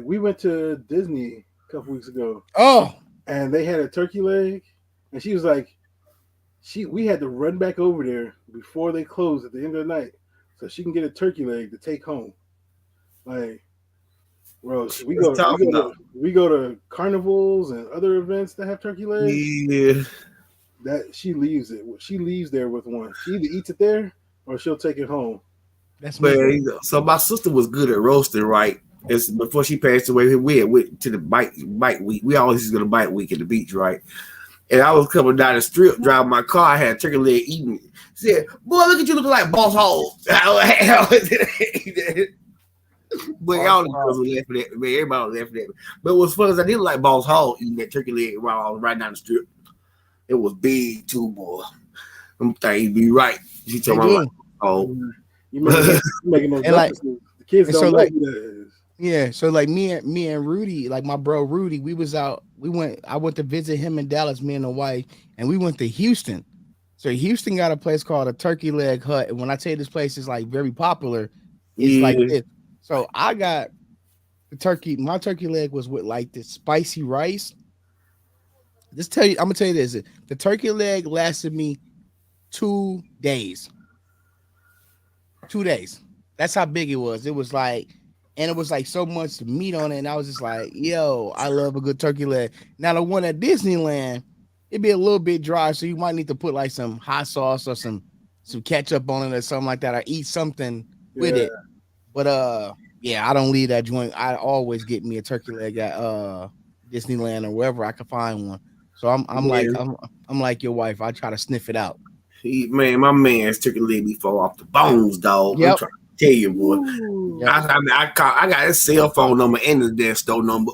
we went to Disney a couple weeks ago. Oh, and they had a turkey leg, and she was like, we had to run back over there before they closed at the end of the night, so she can get a turkey leg to take home. Like. Bro, we go to carnivals and other events that have turkey legs. Yeah. That she leaves it. She leaves there with one. She either eats it there or she'll take it home. That's so my sister was good at roasting, right? It's before she passed away. We went to the bike week. We always used to go to bike week at the beach, right? And I was coming down the strip, driving my car. I had a turkey leg eating it. She said, "Boy, look at you looking like Boss Hole." But y'all was laughing at me. Everybody was laughing at me. But what's funny is I didn't like Boss Hall eating that turkey leg while I was right down the strip. It was big too, boy. Them things be right. She told me, you making those like, the kids don't know who that is. Yeah, so like me and Rudy, like my bro Rudy, I went to visit him in Dallas, me and the wife, and we went to Houston. So Houston got a place called a Turkey Leg Hut, and when I tell you this place is like very popular, it's like this. So I got the turkey. My turkey leg was with like this spicy rice. I'm gonna tell you this: the turkey leg lasted me 2 days. 2 days. That's how big it was. It was like so much meat on it, and I was just like, "Yo, I love a good turkey leg." Now the one at Disneyland, it'd be a little bit dry, so you might need to put like some hot sauce or some ketchup on it or something like that, or eat something with it. But I don't leave that joint. I always get me a turkey leg at Disneyland or wherever I can find one. So I'm like your wife. I try to sniff it out. My man's turkey leg be fall off the bones, dog. Yep. I'm trying to tell you, boy. Yep. I got his cell phone number and the damn store number.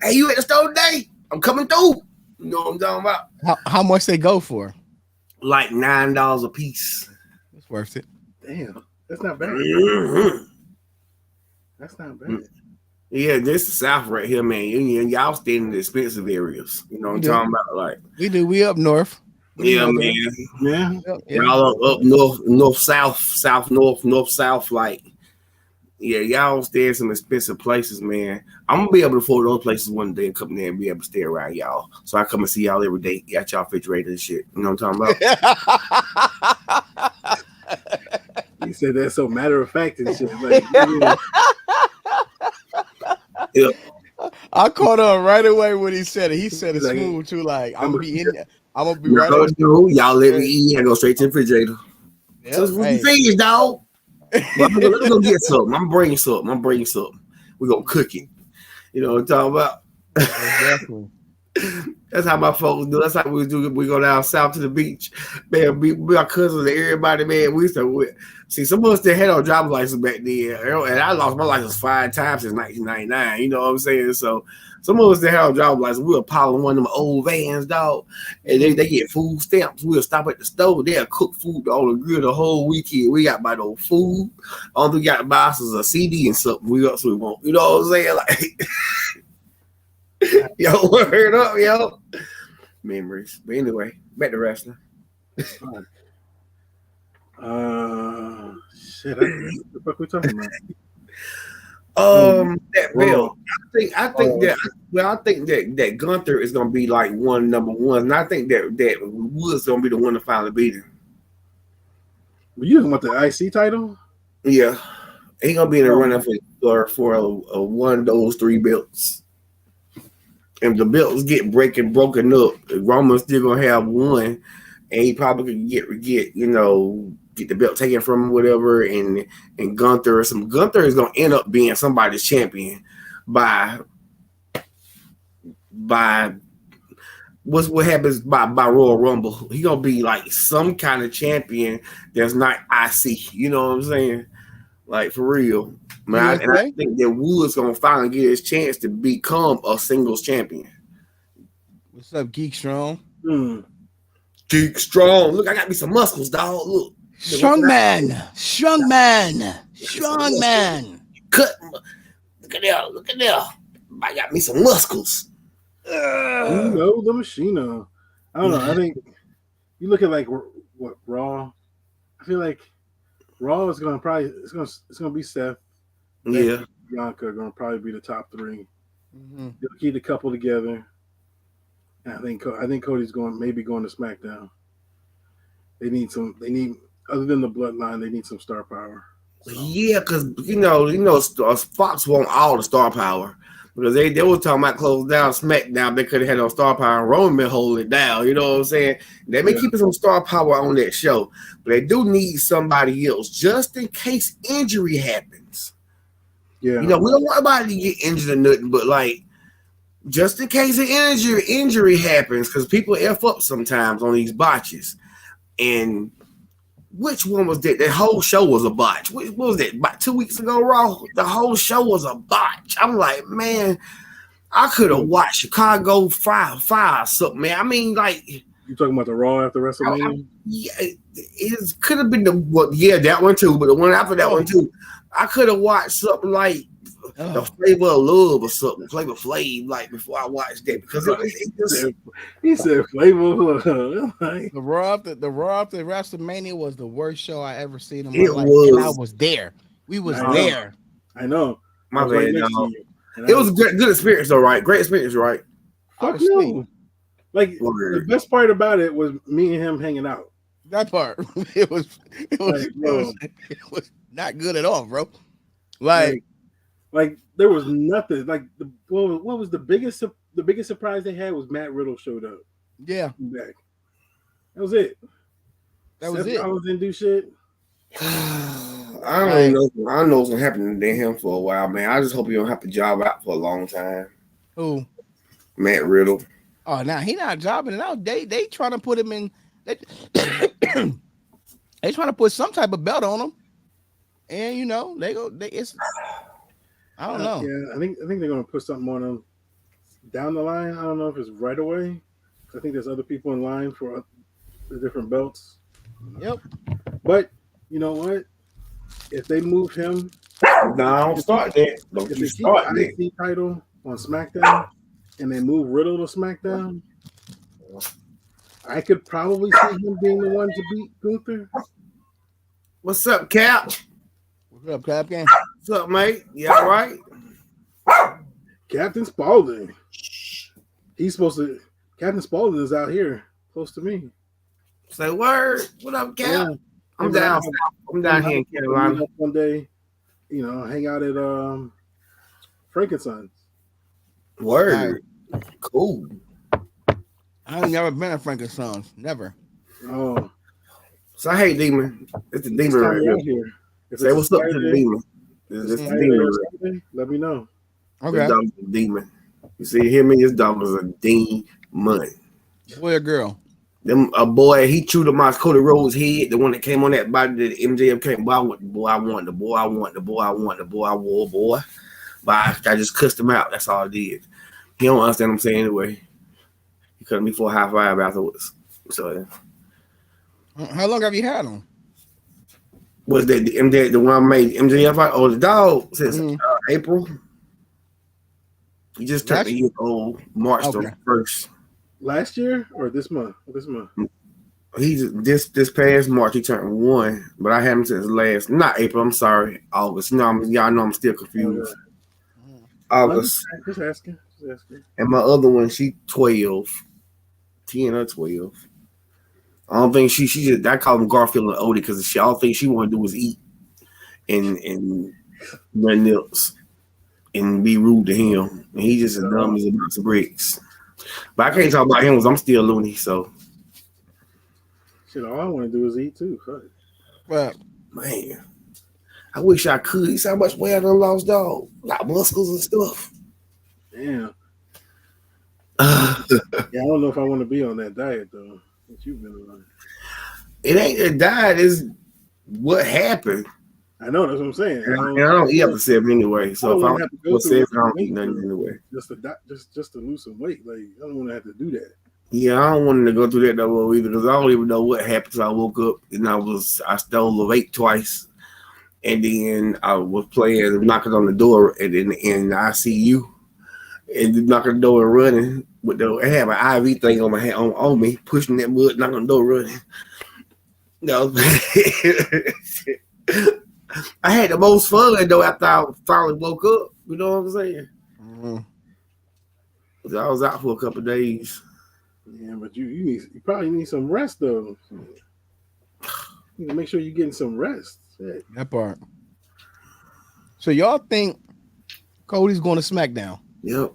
Hey, you at the store today? I'm coming through. You know what I'm talking about? How much they go for? Like $9 a piece. It's worth it. Damn. That's not bad. That's not bad. Yeah, this is South right here, man. Y'all stay in the expensive areas. You know what I'm talking about? Like we up north. Yeah, man. Yeah. Y'all up north, south, north, south. Like Yeah, y'all stay in some expensive places, man. I'm gonna be able to afford those places one day and come there and be able to stay around y'all. So I come and see y'all every day. Got y'all refrigerator and shit. You know what I'm talking about? He said that's so matter of fact and shit. Like, Yeah. I caught on right away when he said it. He said it Like, smooth too. Like I'm I'm gonna be in. I'm gonna be right. Y'all do. Y'all let me eat. I go straight to the refrigerator. Yep. So we finished, dog. Well, let's go get something. I'm bringing something. We're gonna cook it. You know what I'm talking about? Exactly. That's how my folks do. That's how we do it. We go down south to the beach. Man, we our cousins and everybody, man. We used to see some of us that had our driver's license back then. And I lost my license 5 times since 1999. You know what I'm saying? So some of us that had our driver's license, we'll pile in one of them old vans, dog. And they get food stamps. We'll stop at the store. They'll cook food on the grill the whole weekend. We got by no food. All we got to buy us is a CD and something. We got so we won't. You know what I'm saying? Like yo, word up, yo. Memories. But anyway, back to wrestling. shit. What the fuck we talking about? That belt. I think that Gunther is gonna be like number one, and I think that Wood's gonna be the one to finally beat him. Were you talking about the IC title? Yeah, he gonna be in the running for a one of those 3 belts. If the belts get broken up, Roman's still gonna have one, and he probably could get the belt taken from him, whatever. And Gunther is gonna end up being somebody's champion by what happens by Royal Rumble. He gonna be like some kind of champion that's not IC. You know what I'm saying? Like for real. I think that Wood's gonna finally get his chance to become a singles champion. What's up, Geek Strong? Geek Strong. Look, I got me some muscles, dog. Look. Strong man. Cut. Look at there. I got me some muscles. The Machina. I don't know. I think you look at like what Raw. I feel like Raw is gonna be Seth. Yeah. Bianca are gonna probably be the top 3. Mm-hmm. They'll keep the couple together. And I think Cody's maybe going to SmackDown. They need other than the bloodline, they need some star power. So. Yeah, because Fox want all the star power. Because they were talking about close down SmackDown, they could have had no star power. Roman been holding it down, you know what I'm saying? They may keep some star power on that show, but they do need somebody else just in case injury happens. Yeah, we don't want anybody to get injured or nothing, but like just in case an injury happens, because people F up sometimes on these botches. And which one was that? That whole show was a botch. What was that? About 2 weeks ago, Raw? The whole show was a botch. I'm like, man, I could have watched Chicago 5 something, man. I mean, like, you talking about the Raw after WrestleMania? It could have been that one too, but the one after that one too. I could have watched something like the Flavor of Love or something, Flavor Flav, like before I watched that, because he said Flavor of Love. The Raw after WrestleMania was the worst show I ever seen in my life, and I was there. We was there. I know. My bad, it was a good experience, though, right? Great experience, right? Fuck no. Like the best part about it was me and him hanging out. That part, it was not good at all, bro. Like there was nothing. Like what was the biggest surprise they had was Matt Riddle showed up. Yeah, back. That was it. Seth Rollins didn't do shit. I don't know what's gonna happen to him for a while, man. I just hope he don't have to job out for a long time. Who? Matt Riddle. Oh, now he not jobbing it out. They trying to put him in. They trying to put some type of belt on him, and it's. I don't know. Yeah, I think they're gonna put something on him down the line. I don't know if it's right away. I think there's other people in line for the different belts. Yep. But you know what? If they move him, don't start that. Don't you start that. IC title on SmackDown, and they move Riddle to SmackDown, I could probably see him being the one to beat Gunther. What's up, Cap? What's up, Cap? Gang? What's up, mate? You all right? Captain Spaulding. He's supposed to. Captain Spaulding is out here close to me. Say word. What up, Cap? Yeah. I'm down. I'm down here in Carolina. Meet up one day, hang out at Frankenson's. Word. Cool. I ain't never been at Frankenson's. Never. Oh. So I hate Demon. It's the Demon right here. Say what's up to the Demon. It's the Demon. Let me know. Okay. This dog is a demon. You see, hear me? This dog is a demon. Boy or girl? A boy, he chewed up my Cody Rhodes head, the one that came on that body that MJF came. Boy, I want the boy, I want the boy, I want the boy, I want the boy, I wore boy. But I just cussed him out. That's all I did. He don't understand what I'm saying anyway. He cut me for a high five afterwards. So how long have you had him? Was that the one I made MJF fight? Oh, the dog since April. He just turned a year old. March the 1st. Last year or this month? He's this past March he turned 1, but I had him since not April. I'm sorry, August. Y'all know I'm still confused. August. Just asking. And my other one, she 12, 10 or 12. I don't think she just. I call him Garfield and Odie because all thing she want to do is eat and nothing else and be rude to him. And he just as dumb as a box of bricks. But I can't talk about him because I'm still loony. So shit, all I want to do is eat too. Fuck. Well, man, I wish I could. You see how much weight I done lost, dog? Like muscles and stuff. Damn. Yeah, I don't know if I want to be on that diet though. That you've been on. It ain't a diet. It's what happened. I know, that's what I'm saying. And I don't eat after 7 anyway. So if I don't eat nothing anyway. Just to lose some weight. Like I don't want to have to do that. Yeah, I don't want to go through that though either because I don't even know what happened. So I woke up and I stole the vape twice, and then I was playing, knocking on the door, and then in the ICU, and knocking the door and running with I had my IV thing on my hand on me, pushing that mud, knocking on the door, running. No. I had the most fun though after I finally woke up. You know what I'm saying? Mm-hmm. I was out for a couple of days. Yeah, but you probably need some rest though. You need to make sure you're getting some rest. Shit. That part. So y'all think Cody's going to SmackDown? Yep.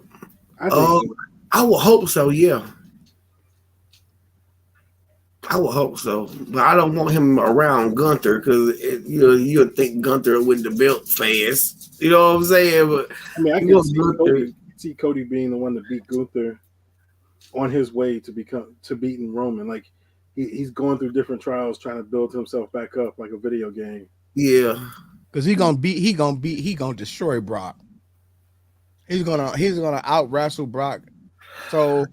So. I would hope so. Yeah. I would hope so, but I don't want him around Gunther because you'll think Gunther with the belt fast. You know what I'm saying? But I mean, I can see Cody being the one to beat Gunther on his way to beating Roman. Like he's going through different trials, trying to build himself back up like a video game. Yeah, because he gonna destroy Brock. He's gonna out wrestle Brock. So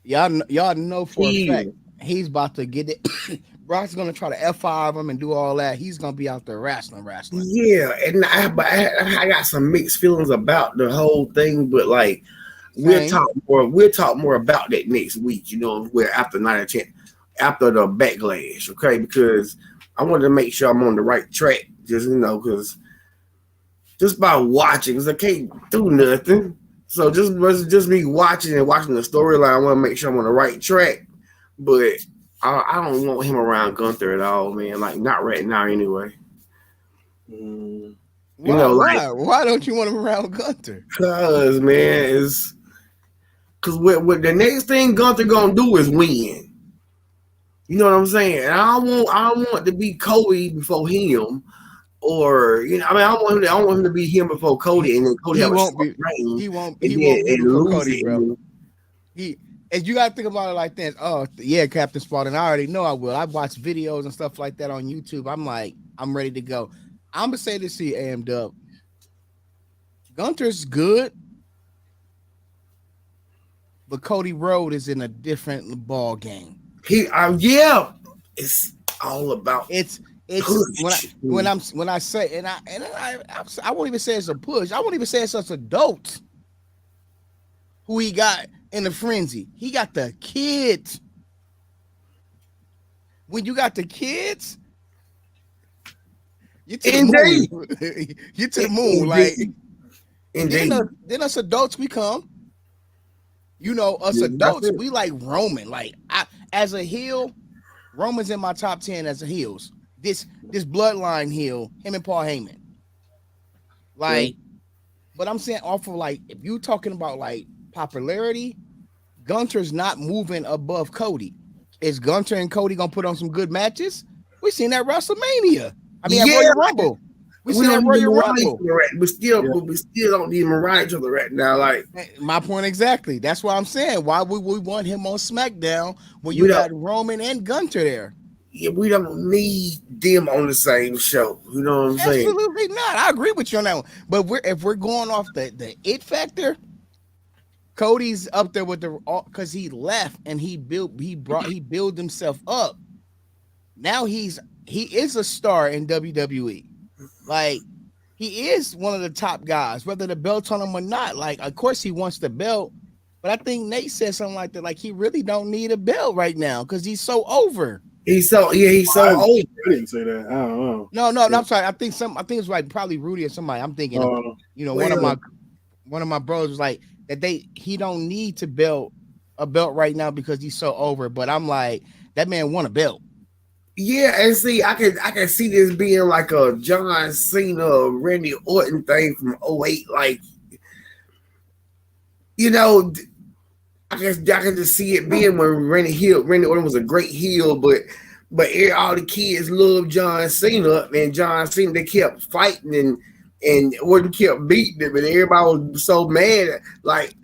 y'all know for a fact. He's about to get it. Brock's gonna try to F5 him and do all that. He's gonna be out there wrestling. Yeah, and I got some mixed feelings about the whole thing, but like we'll talk more about that next week. You know, where after 9 or 10, after the backlash, okay? Because I wanted to make sure I'm on the right track. Just because just by watching, because I can't do nothing. So just me watching the storyline. I want to make sure I'm on the right track. But I don't want him around Gunther at all, man. Like, not right now, anyway. Why don't you want him around Gunther? Because, man, because what the next thing Gunther gonna do is win. You know what I'm saying? And I don't want to be Cody before him, or I don't want him to be him before Cody, and then Cody won't be before Cody, bro. And you gotta think about it like this. Oh, yeah, Captain Spaulding. I already know I will. I watch videos and stuff like that on YouTube. I'm like, I'm ready to go. I'm gonna say this to you, AM Dub. Gunther's good, but Cody Rhodes is in a different ball game. It's all about it's when I say and I won't even say it's a push. I won't even say it's such adults who he got in the frenzy. He got the kids. When you got the kids, You to the Indeed. moon. You to the moon. Like Indeed. then us adults we come. You know, us Yeah, that's adults, it. we like Roman. Like as a heel, Roman's in my top 10 as a heels. This bloodline heel, him and Paul Heyman. Like, but I'm saying off of like if you talking about like popularity, Gunter's not moving above Cody. Is Gunter and Cody gonna put on some good matches? We seen that WrestleMania. I mean, at Yeah. Royal Rumble. We seen that don't even Royal ride Rumble. each other right. We still don't even ride each other right now. Like My point exactly. That's why I'm saying why would we want him on SmackDown when you We got Roman and Gunter there? we don't need them on the same show. You know what I'm saying? Absolutely not. I agree with you on that one. But if we're going off the it factor, Cody's up there with the because he left and he built himself up. Now he is a star in WWE. Like he is one of the top guys, whether the belt's on him or not. Like, of course he wants the belt, but I think Nate said something like that. Like he really don't need a belt right now because he's so over. He's so old. I didn't say that. I don't know. No, I'm sorry. I think it's like probably Rudy or somebody. I'm thinking, one of my bros was like that he don't need to belt a belt right now because he's so over. But I'm like, that man won a belt. Yeah, and see, I can see this being like a John Cena, Randy Orton thing from 08. Like, you know, I can just see it being when Randy Orton was a great heel, but all the kids loved John Cena, and John Cena they kept fighting and Orton kept beating them, and everybody was so mad, like,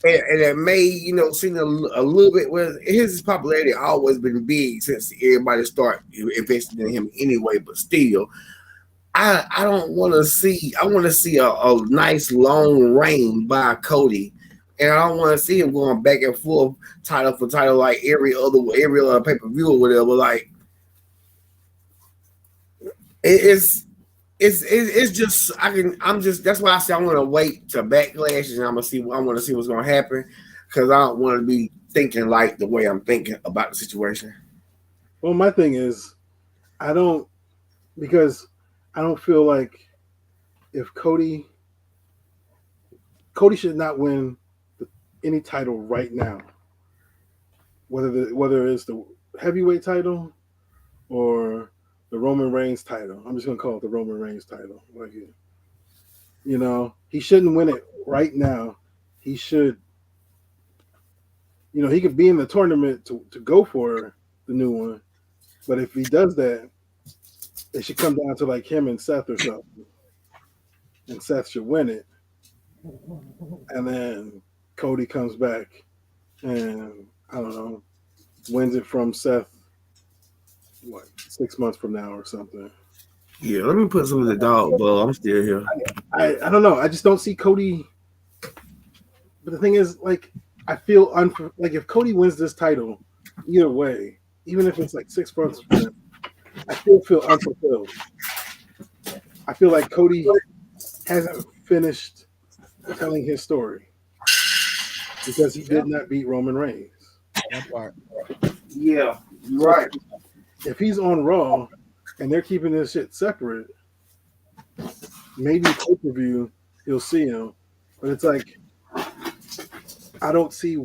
and it made Cena a little bit. Well, his popularity always been big since everybody started investing in him anyway, but still. I don't want to see. I want to see a nice long reign by Cody. And I don't want to see him going back and forth title for title like every other pay-per-view or whatever. Like it's just that's why I say I want to wait to Backlash and I want to see what's going to happen because I don't want to be thinking like the way I'm thinking about the situation. Well, my thing is because I don't feel like if Cody should not win any title right now, whether it's the heavyweight title or the Roman Reigns title. I'm just gonna call it the Roman Reigns title. Like, he shouldn't win it right now. He should, he could be in the tournament to go for the new one. But if he does that, it should come down to like him and Seth or something. And Seth should win it. And then Cody comes back and I don't know, wins it from Seth 6 months from now or something. Yeah, let me put some of the dog bowl. I'm still here. I don't know. I just don't see Cody. But the thing is, like, I feel like if Cody wins this title, either way, even if it's like 6 months from now, I still feel unfulfilled. I feel like Cody hasn't finished telling his story because he did not beat Roman Reigns. That part. Yeah, you're right. If he's on Raw and they're keeping this shit separate, maybe pay-per-view you'll see him. But it's like I don't see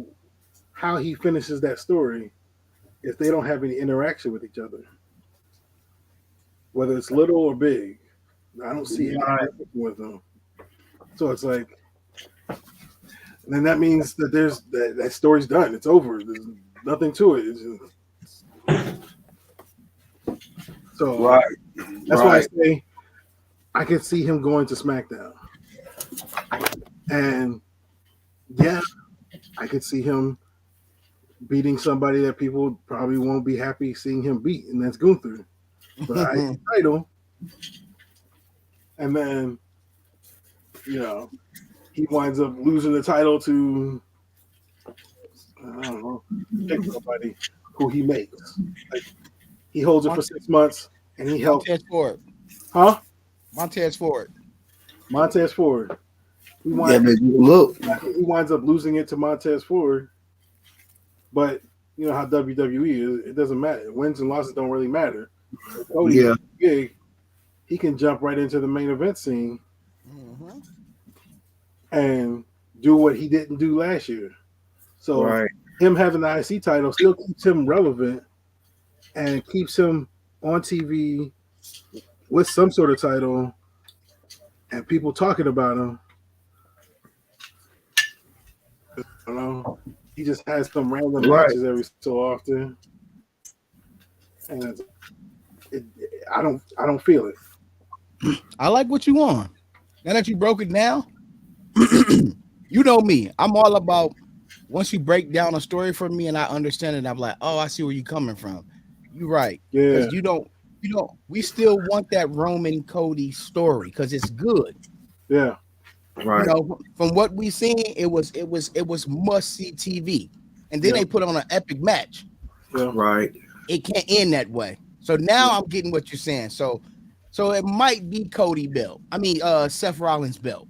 how he finishes that story if they don't have any interaction with each other. Whether it's little or big. I don't see any interaction with them. So it's like then that means that there's that story's done. It's over. There's nothing to it. It's just, so that's why I say I could see him going to SmackDown. And yeah, I could see him beating somebody that people probably won't be happy seeing him beat, and that's Gunther. But I have the title. And then, he winds up losing the title to, I don't know, pick somebody who he makes. Like, he holds it for 6 months, and he helps. Montez Ford. Huh? Montez Ford. He winds up losing it to Montez Ford. But you know how WWE is. It doesn't matter. Wins and losses don't really matter. So Cody, big, he can jump right into the main event scene Mm-hmm. and do what he didn't do last year. So Right. him having the IC title still keeps him relevant and keeps him on TV with some sort of title and people talking about him. You know, he just has some random Right. matches every so often, and I don't feel it. I like what you on. Now that you broke it down, you know me. I'm all about once you break down a story for me and I understand it, I'm like, oh, I see where you're coming from. You're right. Yeah, Because we still want that Roman Cody story because it's good. yeah, Right. From what we seen, it was must see TV. And then yeah, they put on an epic match. yeah, Right. It can't end that way. So now I'm getting what you're saying. So it might be Cody belt. I mean Seth Rollins belt.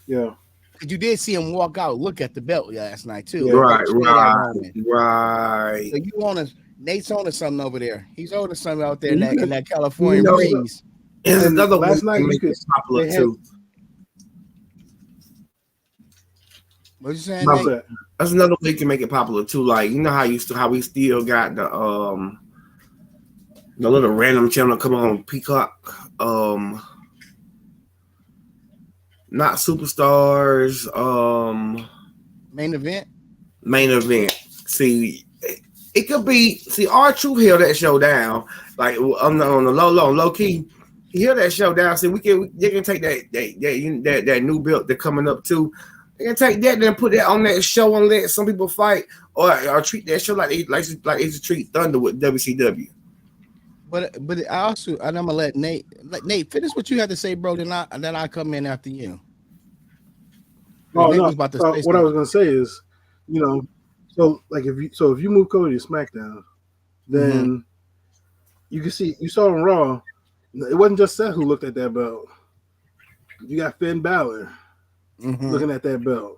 yeah. Because you did see him walk out, look at the belt last night too. Yeah. Right. Show that Right. Roman. Right. So you want to Nate's on to something over there. He's on to something out there You in could- that California you know, breeze. There's And another last way night to you make could- it popular they had- too. What you saying, How's Nate? that? That's another way to make it popular too. Like, you know how we still got the little random channel come on Peacock. Not Superstars. Main event? Main event. See, it could be. See, R-Truth held that show down. Like on the low key, he held that show down. See, they can take that new belt they're coming up to. They can take that and put that on that show and let some people fight, or treat that show like they used to treat Thunder with WCW. But I also, and I'm gonna let Nate finish what you had to say, bro. Then I come in after you. Oh Nate no! was about to So say what I was something. gonna say is, so like if you move Cody to SmackDown, then you can see you saw on Raw. It wasn't just Seth who looked at that belt. You got Finn Balor looking at that belt.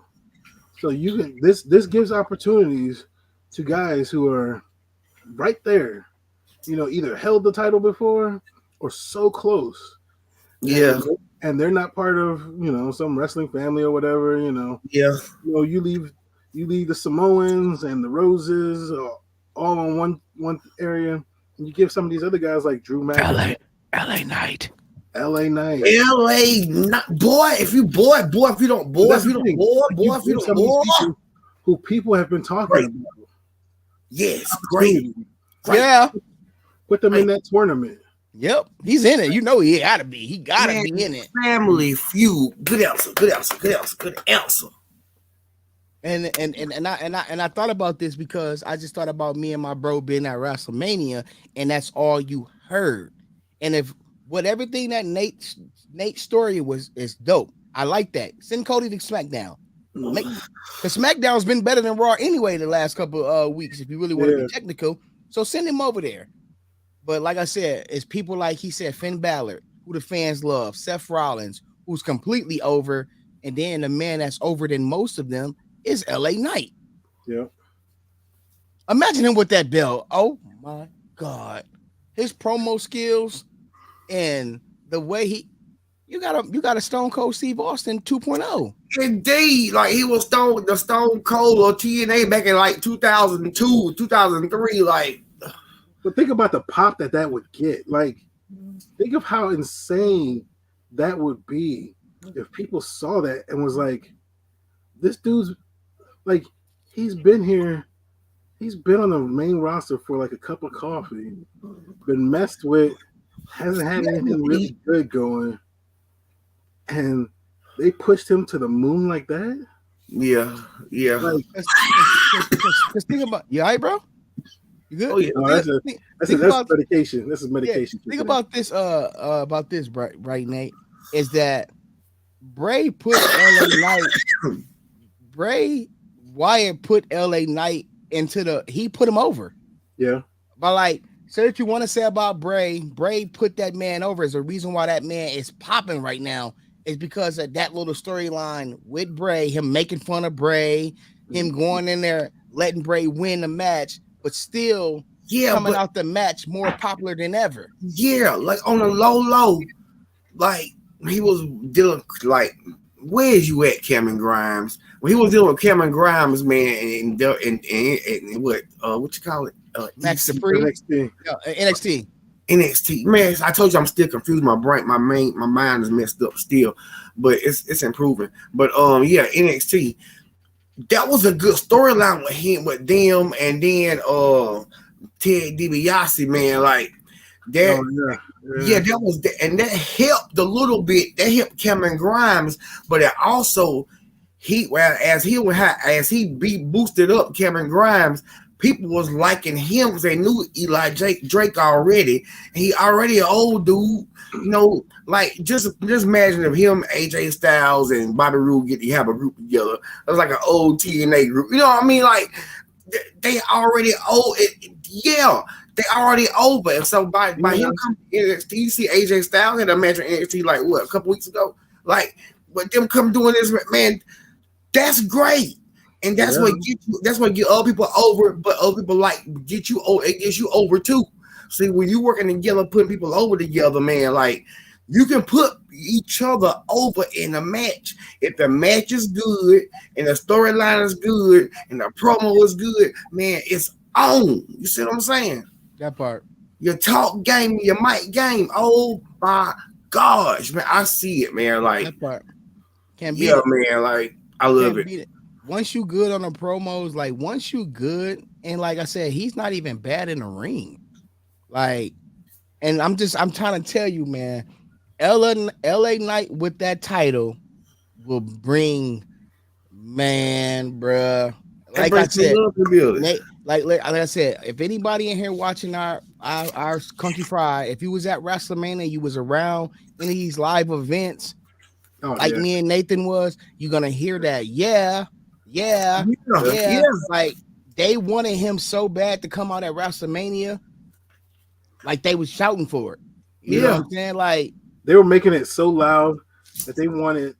So you can this gives opportunities to guys who are right there. Either held the title before or so close. Yeah, And they're not part of some wrestling family or whatever. yeah, You leave the Samoans and the Roses all on one area, and you give some of these other guys like Drew McIntyre, LA Knight. LA Knight. LA, not boy. If you don't who people have been talking Great. about. yes, great. Yeah. Put them in that tournament. Yep. He's in it. He gotta be. He gotta Man, be in it. Family Feud. Good answer. And I thought about this because I just thought about me and my bro being at WrestleMania, and that's all you heard. And everything that Nate's story is dope. I like that. Send Cody to SmackDown. Because SmackDown's been better than Raw anyway the last couple of weeks, if you really want to be technical. So send him over there. But like I said, it's people like he said, Finn Balor, who the fans love, Seth Rollins, who's completely over, and then the man that's over than most of them is LA Knight. Yeah. Imagine him with that belt. Oh my God. His promo skills and the way you got a Stone Cold Steve Austin 2.0. Indeed, like he was the Stone Cold or TNA back in like 2002, 2003. Like, but think about the pop that would get. Like, think of how insane that would be if people saw that and was like, this dude's like, he's been here. He's been on the main roster for like a cup of coffee, been messed with, hasn't had anything really good going, and they pushed him to the moon like that. yeah. Like, Just think about, you all right, bro? You good? Oh yeah. no, that's medication. This is medication. Yeah, think about this. Right, Nate, is that Bray put LA Knight. Bray Wyatt put LA Knight he put him over. Yeah. But like, say what you want to say about Bray put that man over. Is the reason why that man is popping right now is because of that little storyline with Bray, him making fun of Bray, him going in there, letting Bray win the match, but still coming out the match more popular than ever. Yeah, like on a low. like he was dealing like, where is you at, Cameron Grimes? When he was dealing with Cameron Grimes, man, and what you call it, Max EC, Dupree, NXT. NXT. NXT. Man, I told you I'm still confused. My brain, my mind is messed up still, but it's improving. But yeah, NXT. That was a good storyline with him, with them, and then Ted DiBiase, man, like that. Oh yeah, Yeah, that was and that helped a little bit. That helped Cameron Grimes, but it also as he boosted up Cameron Grimes, people was liking him because they knew Eli Drake already. He already an old dude, you know. Like just imagine if him, AJ Styles, and Bobby Roode get to have a group together. It was like an old TNA group. You know what I mean? Like they already old. Yeah, they already over. And so by him coming to NXT, you see AJ Styles had a match in NXT like what, a couple weeks ago. Like, but them come doing this, man. That's great. And that's what get other people over, but other people get you over. It gets you over too. See, when you working together, putting people over together, man, like you can put each other over in a match. If the match is good and the storyline is good and the promo is good, man, it's on. You see what I'm saying? That part. Your talk game, your mic game. Oh my gosh, man, I see it, man. Like that part. Can't beat it, man. Like I love it. Once you good on the promos, like once you good, and like I said, he's not even bad in the ring. Like, and I'm trying to tell you, man, LA Knight with that title will bring, man, bruh. Like I said, like I said, if anybody in here watching our Country Fry, if you was at WrestleMania, you was around any of these live events, me and Nathan was, you're gonna hear that, yeah. Like they wanted him so bad to come out at WrestleMania, like they was shouting for it. You know what I'm saying? Like they were making it so loud that they wanted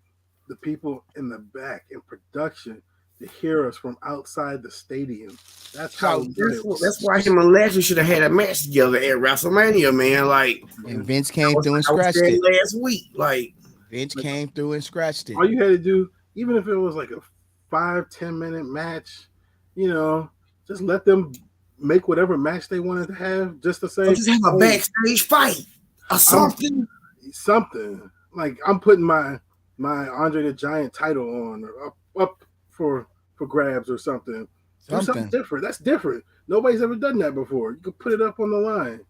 the people in the back in production to hear us from outside the stadium. That's why him and Lashley should have had a match together at WrestleMania, man. Like, and Vince came through and scratched it last week. Like Vince came through and scratched it. All you had to do, even if it was like a 5-10 minute match, you know, just let them make whatever match they wanted to have, just to say, just have a backstage fight or something. Something like I'm putting my Andre the Giant title on, or up for grabs or something. Something different. That's different. Nobody's ever done that before. You could put it up on the line.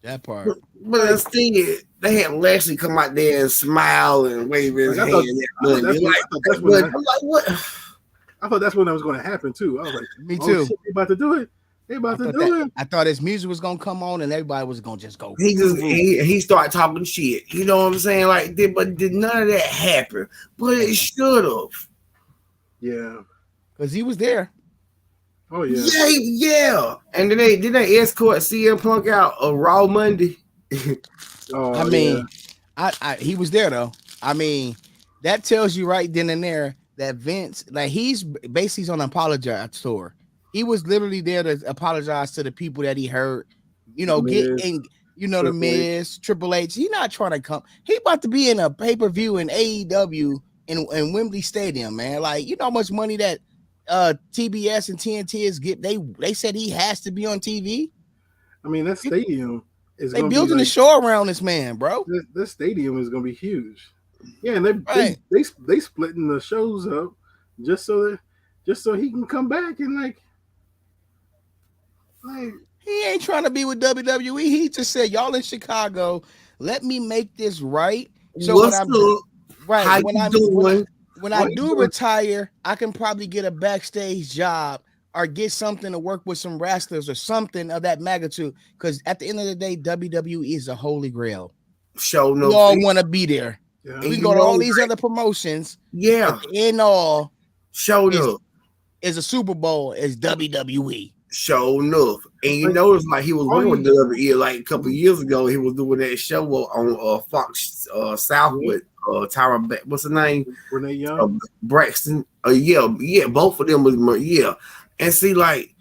That part. But instead, they had Lashley come out there and smile and wave his hand. I'm like, what? I thought that's when that was going to happen too. I was like, me too. Shit, they about to do it. They about to do it. I thought his music was gonna come on and everybody was gonna just go. He started talking shit. You know what I'm saying? Like, but did none of that happen? But it should have. Yeah, because he was there. Oh yeah. Yeah. And then they escort CM Punk out a Raw Monday. I mean, he was there though. I mean, that tells you right then and there that Vince, like he's basically on an apologize tour. He was literally there to apologize to the people that he hurt. You know, the Miz, Triple H. He's not trying to come. He about to be in a pay-per-view in AEW in Wembley Stadium, man. Like, you know how much money that TBS and TNT is get. They said he has to be on TV. I mean, that stadium is building the show around this man, bro. This stadium is gonna be huge. Yeah, and they splitting the shows up just so he can come back and like he ain't trying to be with WWE. He just said, "Y'all in Chicago, let me make this right." So when I do retire, I can probably get a backstage job or get something to work with some wrestlers or something of that magnitude. Because at the end of the day, WWE is a holy grail. We all want to be there. Yeah. We go to all these other promotions. Yeah. In all, is a Super Bowl is WWE. Show enough. And you notice like he was working with WWE like a couple of years ago. He was doing that show on Fox South with Tyra, what's her name? Renee Young. Braxton. Yeah, both of them was and see like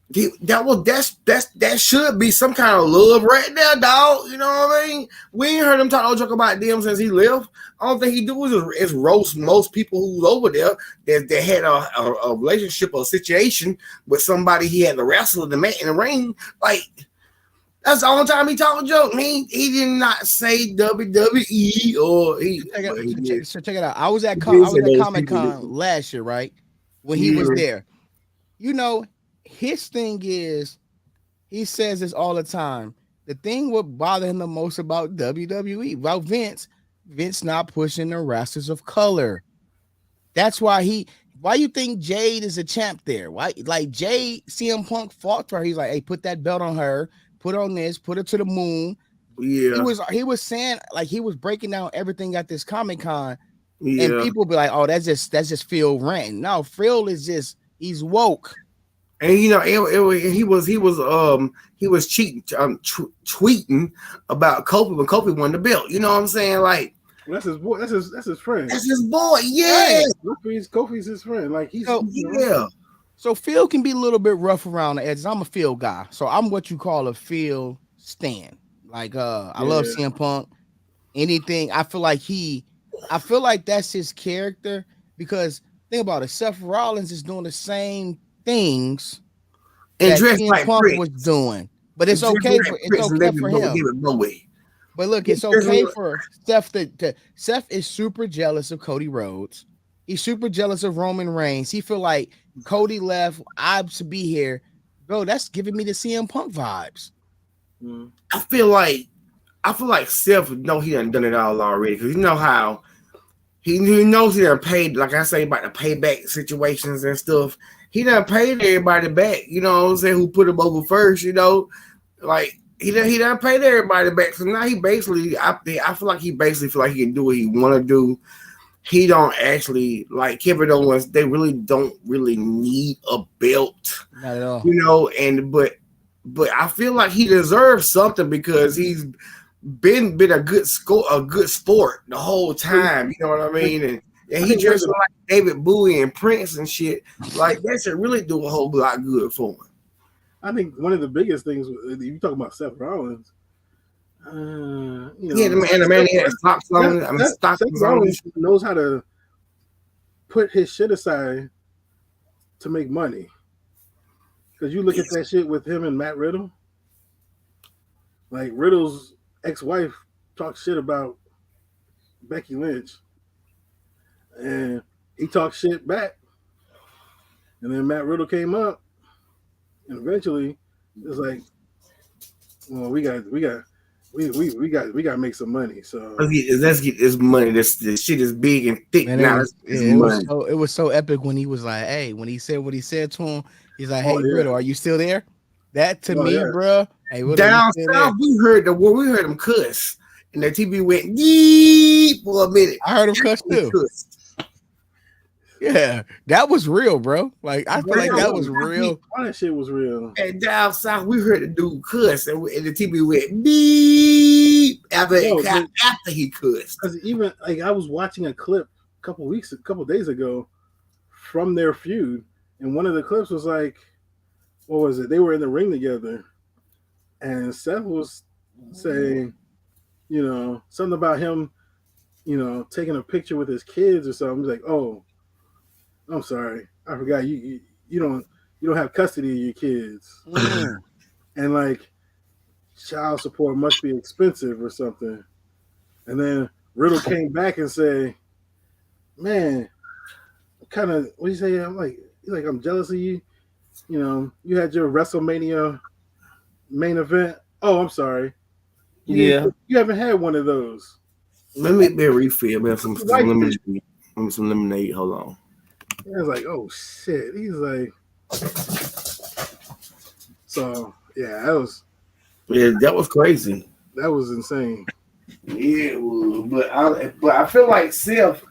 That should be some kind of love right there, dog. You know what I mean? We ain't heard him talk no joke about them since he left. I don't think he do is roast most people who's over there that had a relationship or situation with somebody he had to wrestle in the ring. Like that's the only time he talked joke. He did not say WWE or so check it out. I was at Comic-Con last year, right? When he was there. You know, his thing is he says this all the time. The thing what bothered him the most about WWE, about Vince not pushing the wrestlers of color. That's why you think Jade is a champ there? Why like Jade CM Punk fought for her? He's like, hey, put that belt on her, put on this, put it to the moon. Yeah. He was saying like he was breaking down everything at this Comic-Con. Yeah. And people be like, oh, that's just Phil ranting. No, Phil is just he's woke. And you know, he was cheating, tweeting about Kofi when Kofi won the belt. You know what I'm saying? Like that's his boy. That's his friend. That's his boy. Yeah, Kofi's his friend. Like he's So Phil can be a little bit rough around the edges. I'm a Phil guy, so I'm what you call a Phil stan. Like I love CM Punk. Anything I feel like that's his character because think about it. Seth Rollins is doing the same things and that dressed CM like Punk Prince. was doing, but it's okay for him. But look, it's okay for Seth. Seth is super jealous of Cody Rhodes. He's super jealous of Roman Reigns. He feel like Cody left. I should be here, bro. That's giving me the CM Punk vibes. I feel like Seth know he done it all already because you know how he knows he done paid. Like I say about the payback situations and stuff. He done paid everybody back. You know what I'm saying? Who put him over first? You know, like. He done paid everybody back. So now he basically, I feel like he basically feel like he can do what he want to do. He don't actually like Kevin Owens. They really don't really need a belt, not at all. You know. And but I feel like he deserves something because he's been a good sport the whole time. You know what I mean? And he dressed like David Bowie and Prince and shit. Like that should really do a whole lot good for him. I think one of the biggest things you talk about Seth Rollins. The man he has stocks on. Seth Rollins knows how to put his shit aside to make money. Because you look at that shit with him and Matt Riddle. Like Riddle's ex-wife talks shit about Becky Lynch, and he talked shit back. And then Matt Riddle came up. And eventually, it's like, well, we got to make some money. So let's get this money. This shit is big and thick now. It was so epic when he was like, hey, when he said what he said to him, he's like, hey, Riddle, are you still there? That to me, bro. Hey, Riddle, down south, we heard him cuss, and the TV went deep for a minute. I heard him cuss too. Yeah, that was real, bro. Like I feel like that was real. All that shit was real. And down south, we heard the dude cuss, and the TV went beep after he cussed. Because even like I was watching a clip a couple days ago from their feud, and one of the clips was like, what was it? They were in the ring together, and Seth was saying, something about him, taking a picture with his kids or something. He's like, oh. I'm sorry, I forgot you don't have custody of your kids, and like child support must be expensive or something. And then Riddle came back and say, "Man, kind of what do you say?" I'm jealous of you. You had your WrestleMania main event. Oh, I'm sorry. You haven't had one of those. Let me be a refill. Man, some lemonade. Hold on. I was like, oh shit. He's like, so yeah, that was crazy. That was insane. Yeah, but I feel like Seth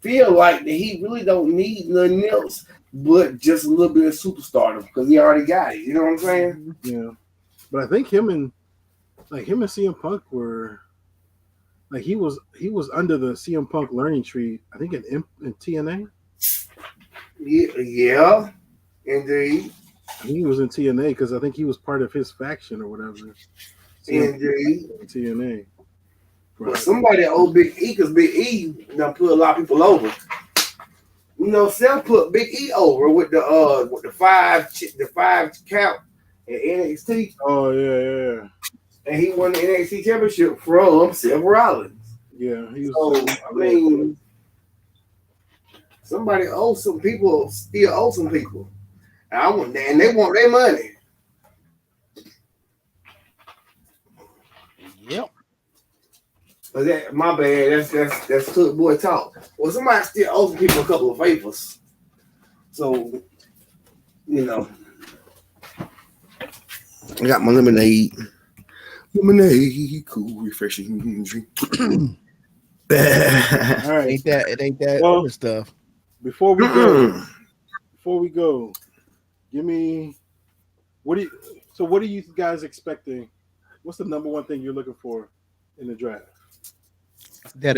feel like that he really don't need nothing else but just a little bit of superstardom because he already got it. You know what I'm saying? Yeah, but I think him and CM Punk were like he was under the CM Punk learning tree. I think in TNA. Yeah, indeed. He was in TNA because I think he was part of his faction or whatever. Indeed. TNA. But somebody owe Big E because Big E done put a lot of people over. You know, Seth put Big E over with the five count in NXT. Oh yeah. And he won the NXT championship from Seth Rollins. Yeah, he was. So I mean, somebody owes some people, still owe some people. And they want their money. Yep. But that, my bad. That's Hood Boy talk. Well, somebody still owes people a couple of favors. So, you know, I got my lemonade. Lemonade, cool, refreshing drink. All right, It ain't that other stuff. Before we go, give me what are you guys expecting? What's the number one thing you're looking for in the draft? That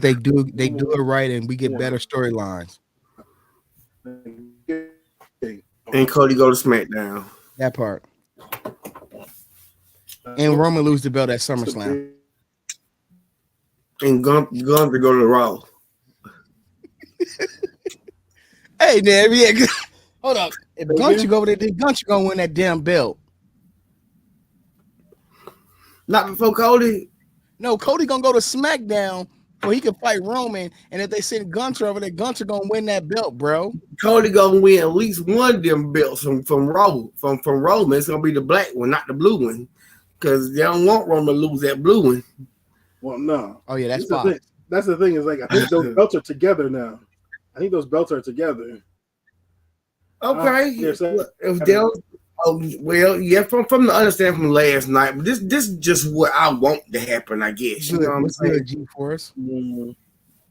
they do it right and we get better storylines. And Cody go to SmackDown. That part. And Roman lose the belt at SummerSlam. And Gunther go to Raw. Hey, man, yeah. Hold up. If Gunther go over there, then Gunther gonna win that damn belt. Not before Cody. No, Cody gonna go to SmackDown so he can fight Roman. And if they send Gunther over there, Gunther gonna win that belt, bro. Cody gonna win at least one of them belts from Raw. From Roman. It's gonna be the black one, not the blue one. Because they don't want Roman to lose that blue one. Well, no. Oh, yeah, that's fine. That's the thing is like I think those belts are together now. I think those belts are together. Okay. Yeah, from the understanding from last night, but this is just what I want to happen, I guess. You know what I'm saying? G-Force.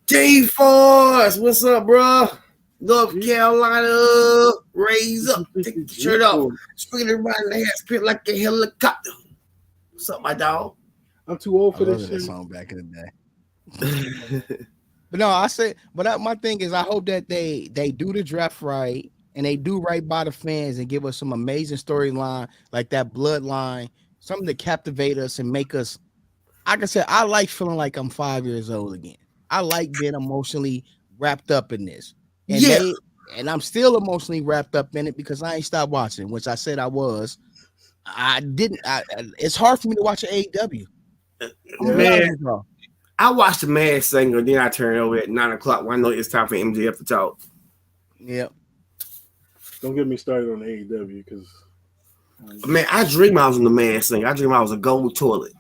G-Force, what's up, bro? North Carolina, raise up, take your shirt off, swing around the head, spin like a helicopter. What's up, my dog? I'm too old for this shit. That song back in the day. But no, my thing is I hope that they do the draft right and they do right by the fans and give us some amazing storyline like that bloodline, something to captivate us and make us. Like I said, I like feeling like I'm 5 years old again. I like being emotionally wrapped up in this. And and I'm still emotionally wrapped up in it because I ain't stopped watching, which I said I was. I didn't. It's hard for me to watch an AEW. Man, I watched the Mad Singer, then I turned over at 9 o'clock when I know it's time for MJF to talk. Yep. Don't get me started on AEW because man, I dream I was in the Mad Singer. I dream I was a gold toilet.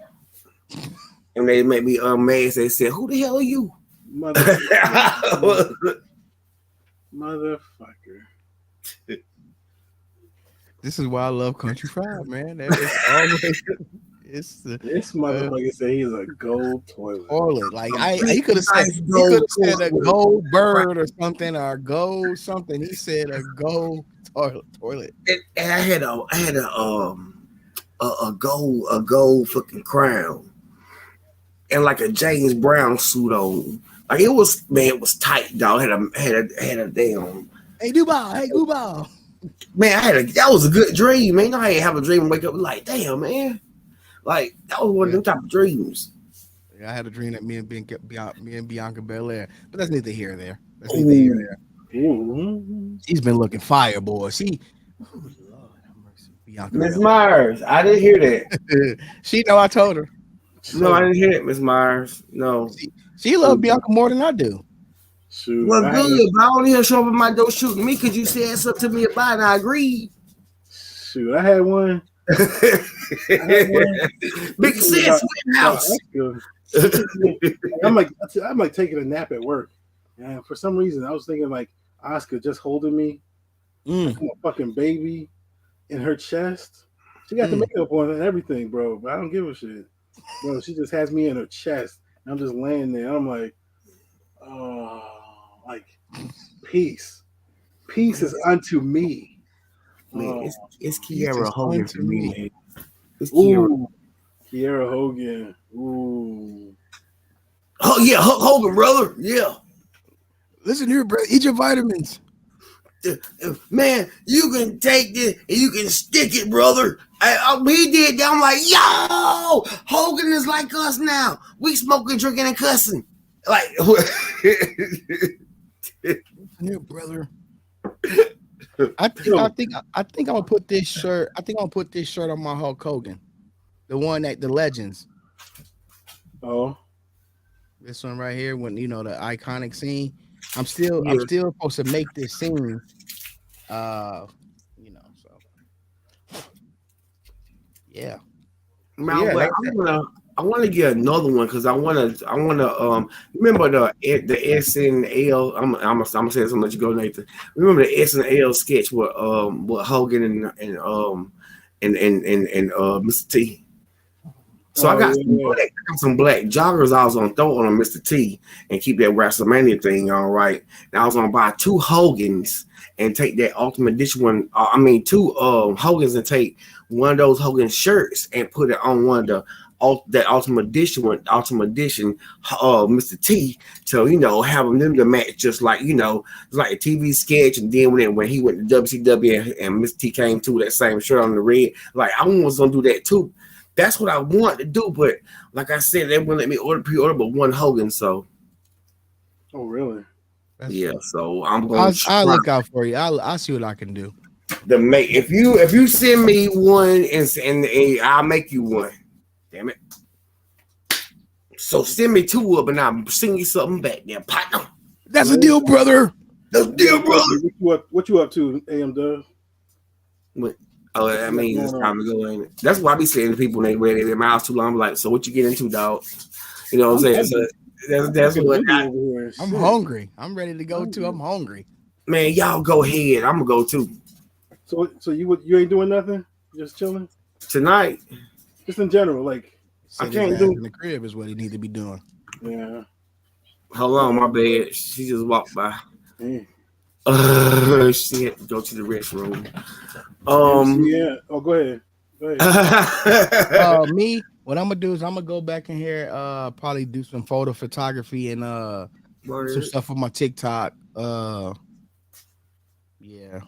And they made me amazed. They said, "Who the hell are you?" Motherfucker. This is why I love Country Fried, man. That is always this motherfucker said he's a gold toilet. Like he could have said a gold bird or something or a gold something. He said a gold toilet. And I had a gold fucking crown and like a James Brown suit on. Like it was tight, dog. Had a damn. Hey Dubai. Man, that was a good dream, man. I ain't have a dream and wake up like, damn, man. Like that was one of them type of dreams. Yeah, I had a dream that me and Bianca Belair, but that's neither here nor there. She's been looking fire, boy. Miss Myers, I didn't hear that. She know I told her. No, I didn't hear it, Miss Myers. No, she loves Bianca more than I do. Shoot, well, good. But I only hear show up at my door shooting me because you said something to me about it and I agreed. Shoot, I had one. Big sis house. I'm like taking a nap at work, and for some reason I was thinking like Oscar just holding me, like I'm a fucking baby in her chest. She got the makeup on and everything, bro, but I don't give a shit, bro. She just has me in her chest, and I'm just laying there. I'm like, oh, like peace is unto me. Man, it's Kiera Hogan for me. It's Kiera Hogan. Ooh. Oh yeah, Hogan, brother. Yeah. Listen here, bro. Eat your vitamins. Man, you can take this and you can stick it, brother. We did that. I'm like, yo, Hogan is like us now. We smoking, drinking, and cussing. Like, Here, brother. I think I'm gonna put this shirt. I think I'm gonna put this shirt on my Hulk Hogan, the one that the Legends. Oh, This one right here, when you know the iconic scene. I'm still Yeah. supposed to make this scene. You know, so yeah. man, Yeah, but like I said, I want to get another one because I want to remember the S and L. I'm gonna say this, I'm gonna let you go, Nathan. Remember the S and L sketch with Hogan and Mr. T. So I got some black joggers I was gonna throw on Mr. T and keep that WrestleMania thing on, right. Now I was gonna buy 2 Hogans and take that Ultimate Edition one. 2 Hogans and take one of those Hogan shirts and put it on one of that Ultimate Edition Mr. T, so have them to match, just like it's like a TV sketch. And then when he went to WCW and Mr. T came to that same shirt on the red, like I was gonna do that too. That's what I want to do, but like I said, they wouldn't let me pre-order but one Hogan. So, oh really? Yeah. So I'm going. I'll look out for you. I'll see what I can do. If you send me one and I'll make you one. Damn it. So send me 2 up and I'll send you something back there, partner. That's a deal, brother. That's a deal, brother. What you up to, AM Dub? What? Oh, that means it's time to go in. That's why I be saying to people when they wear their mouths too long, I'm like, so what you get into, dog? You know what I'm saying? So that's what I'm hungry. I'm ready to go too. I'm hungry. Man, y'all go ahead. I'm gonna go too. So you ain't doing nothing? Just chilling? Tonight? Just in general, like I can't do in the crib is what he need to be doing. Yeah. Hold on, my bad. She just walked by. Shit, go to the restroom. Yeah. Oh, go ahead. Me, what I'm gonna do is I'm gonna go back in here, probably do some photo photography and some stuff on my TikTok. Yeah,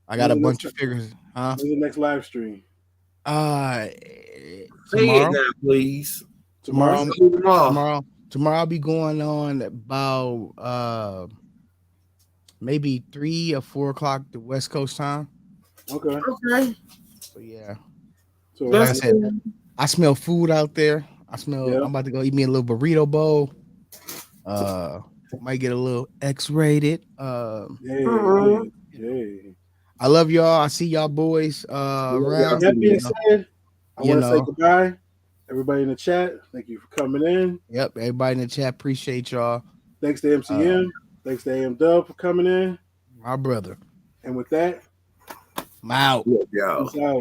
I got a bunch of figures. Huh? When's the next live stream? Tomorrow, now, please. Tomorrow I'll be going on about maybe 3 or 4 o'clock the West Coast time. Okay. So yeah. So like I said, I smell food out there. I'm about to go eat me a little burrito bowl. Might get a little X-rated. Yay. I love y'all. I see y'all boys around. That being said, I want to say goodbye. Everybody in the chat, thank you for coming in. Yep, everybody in the chat, appreciate y'all. Thanks to MCM. Thanks to AM Dub for coming in. My brother. And with that, I'm out. Peace out. Okay.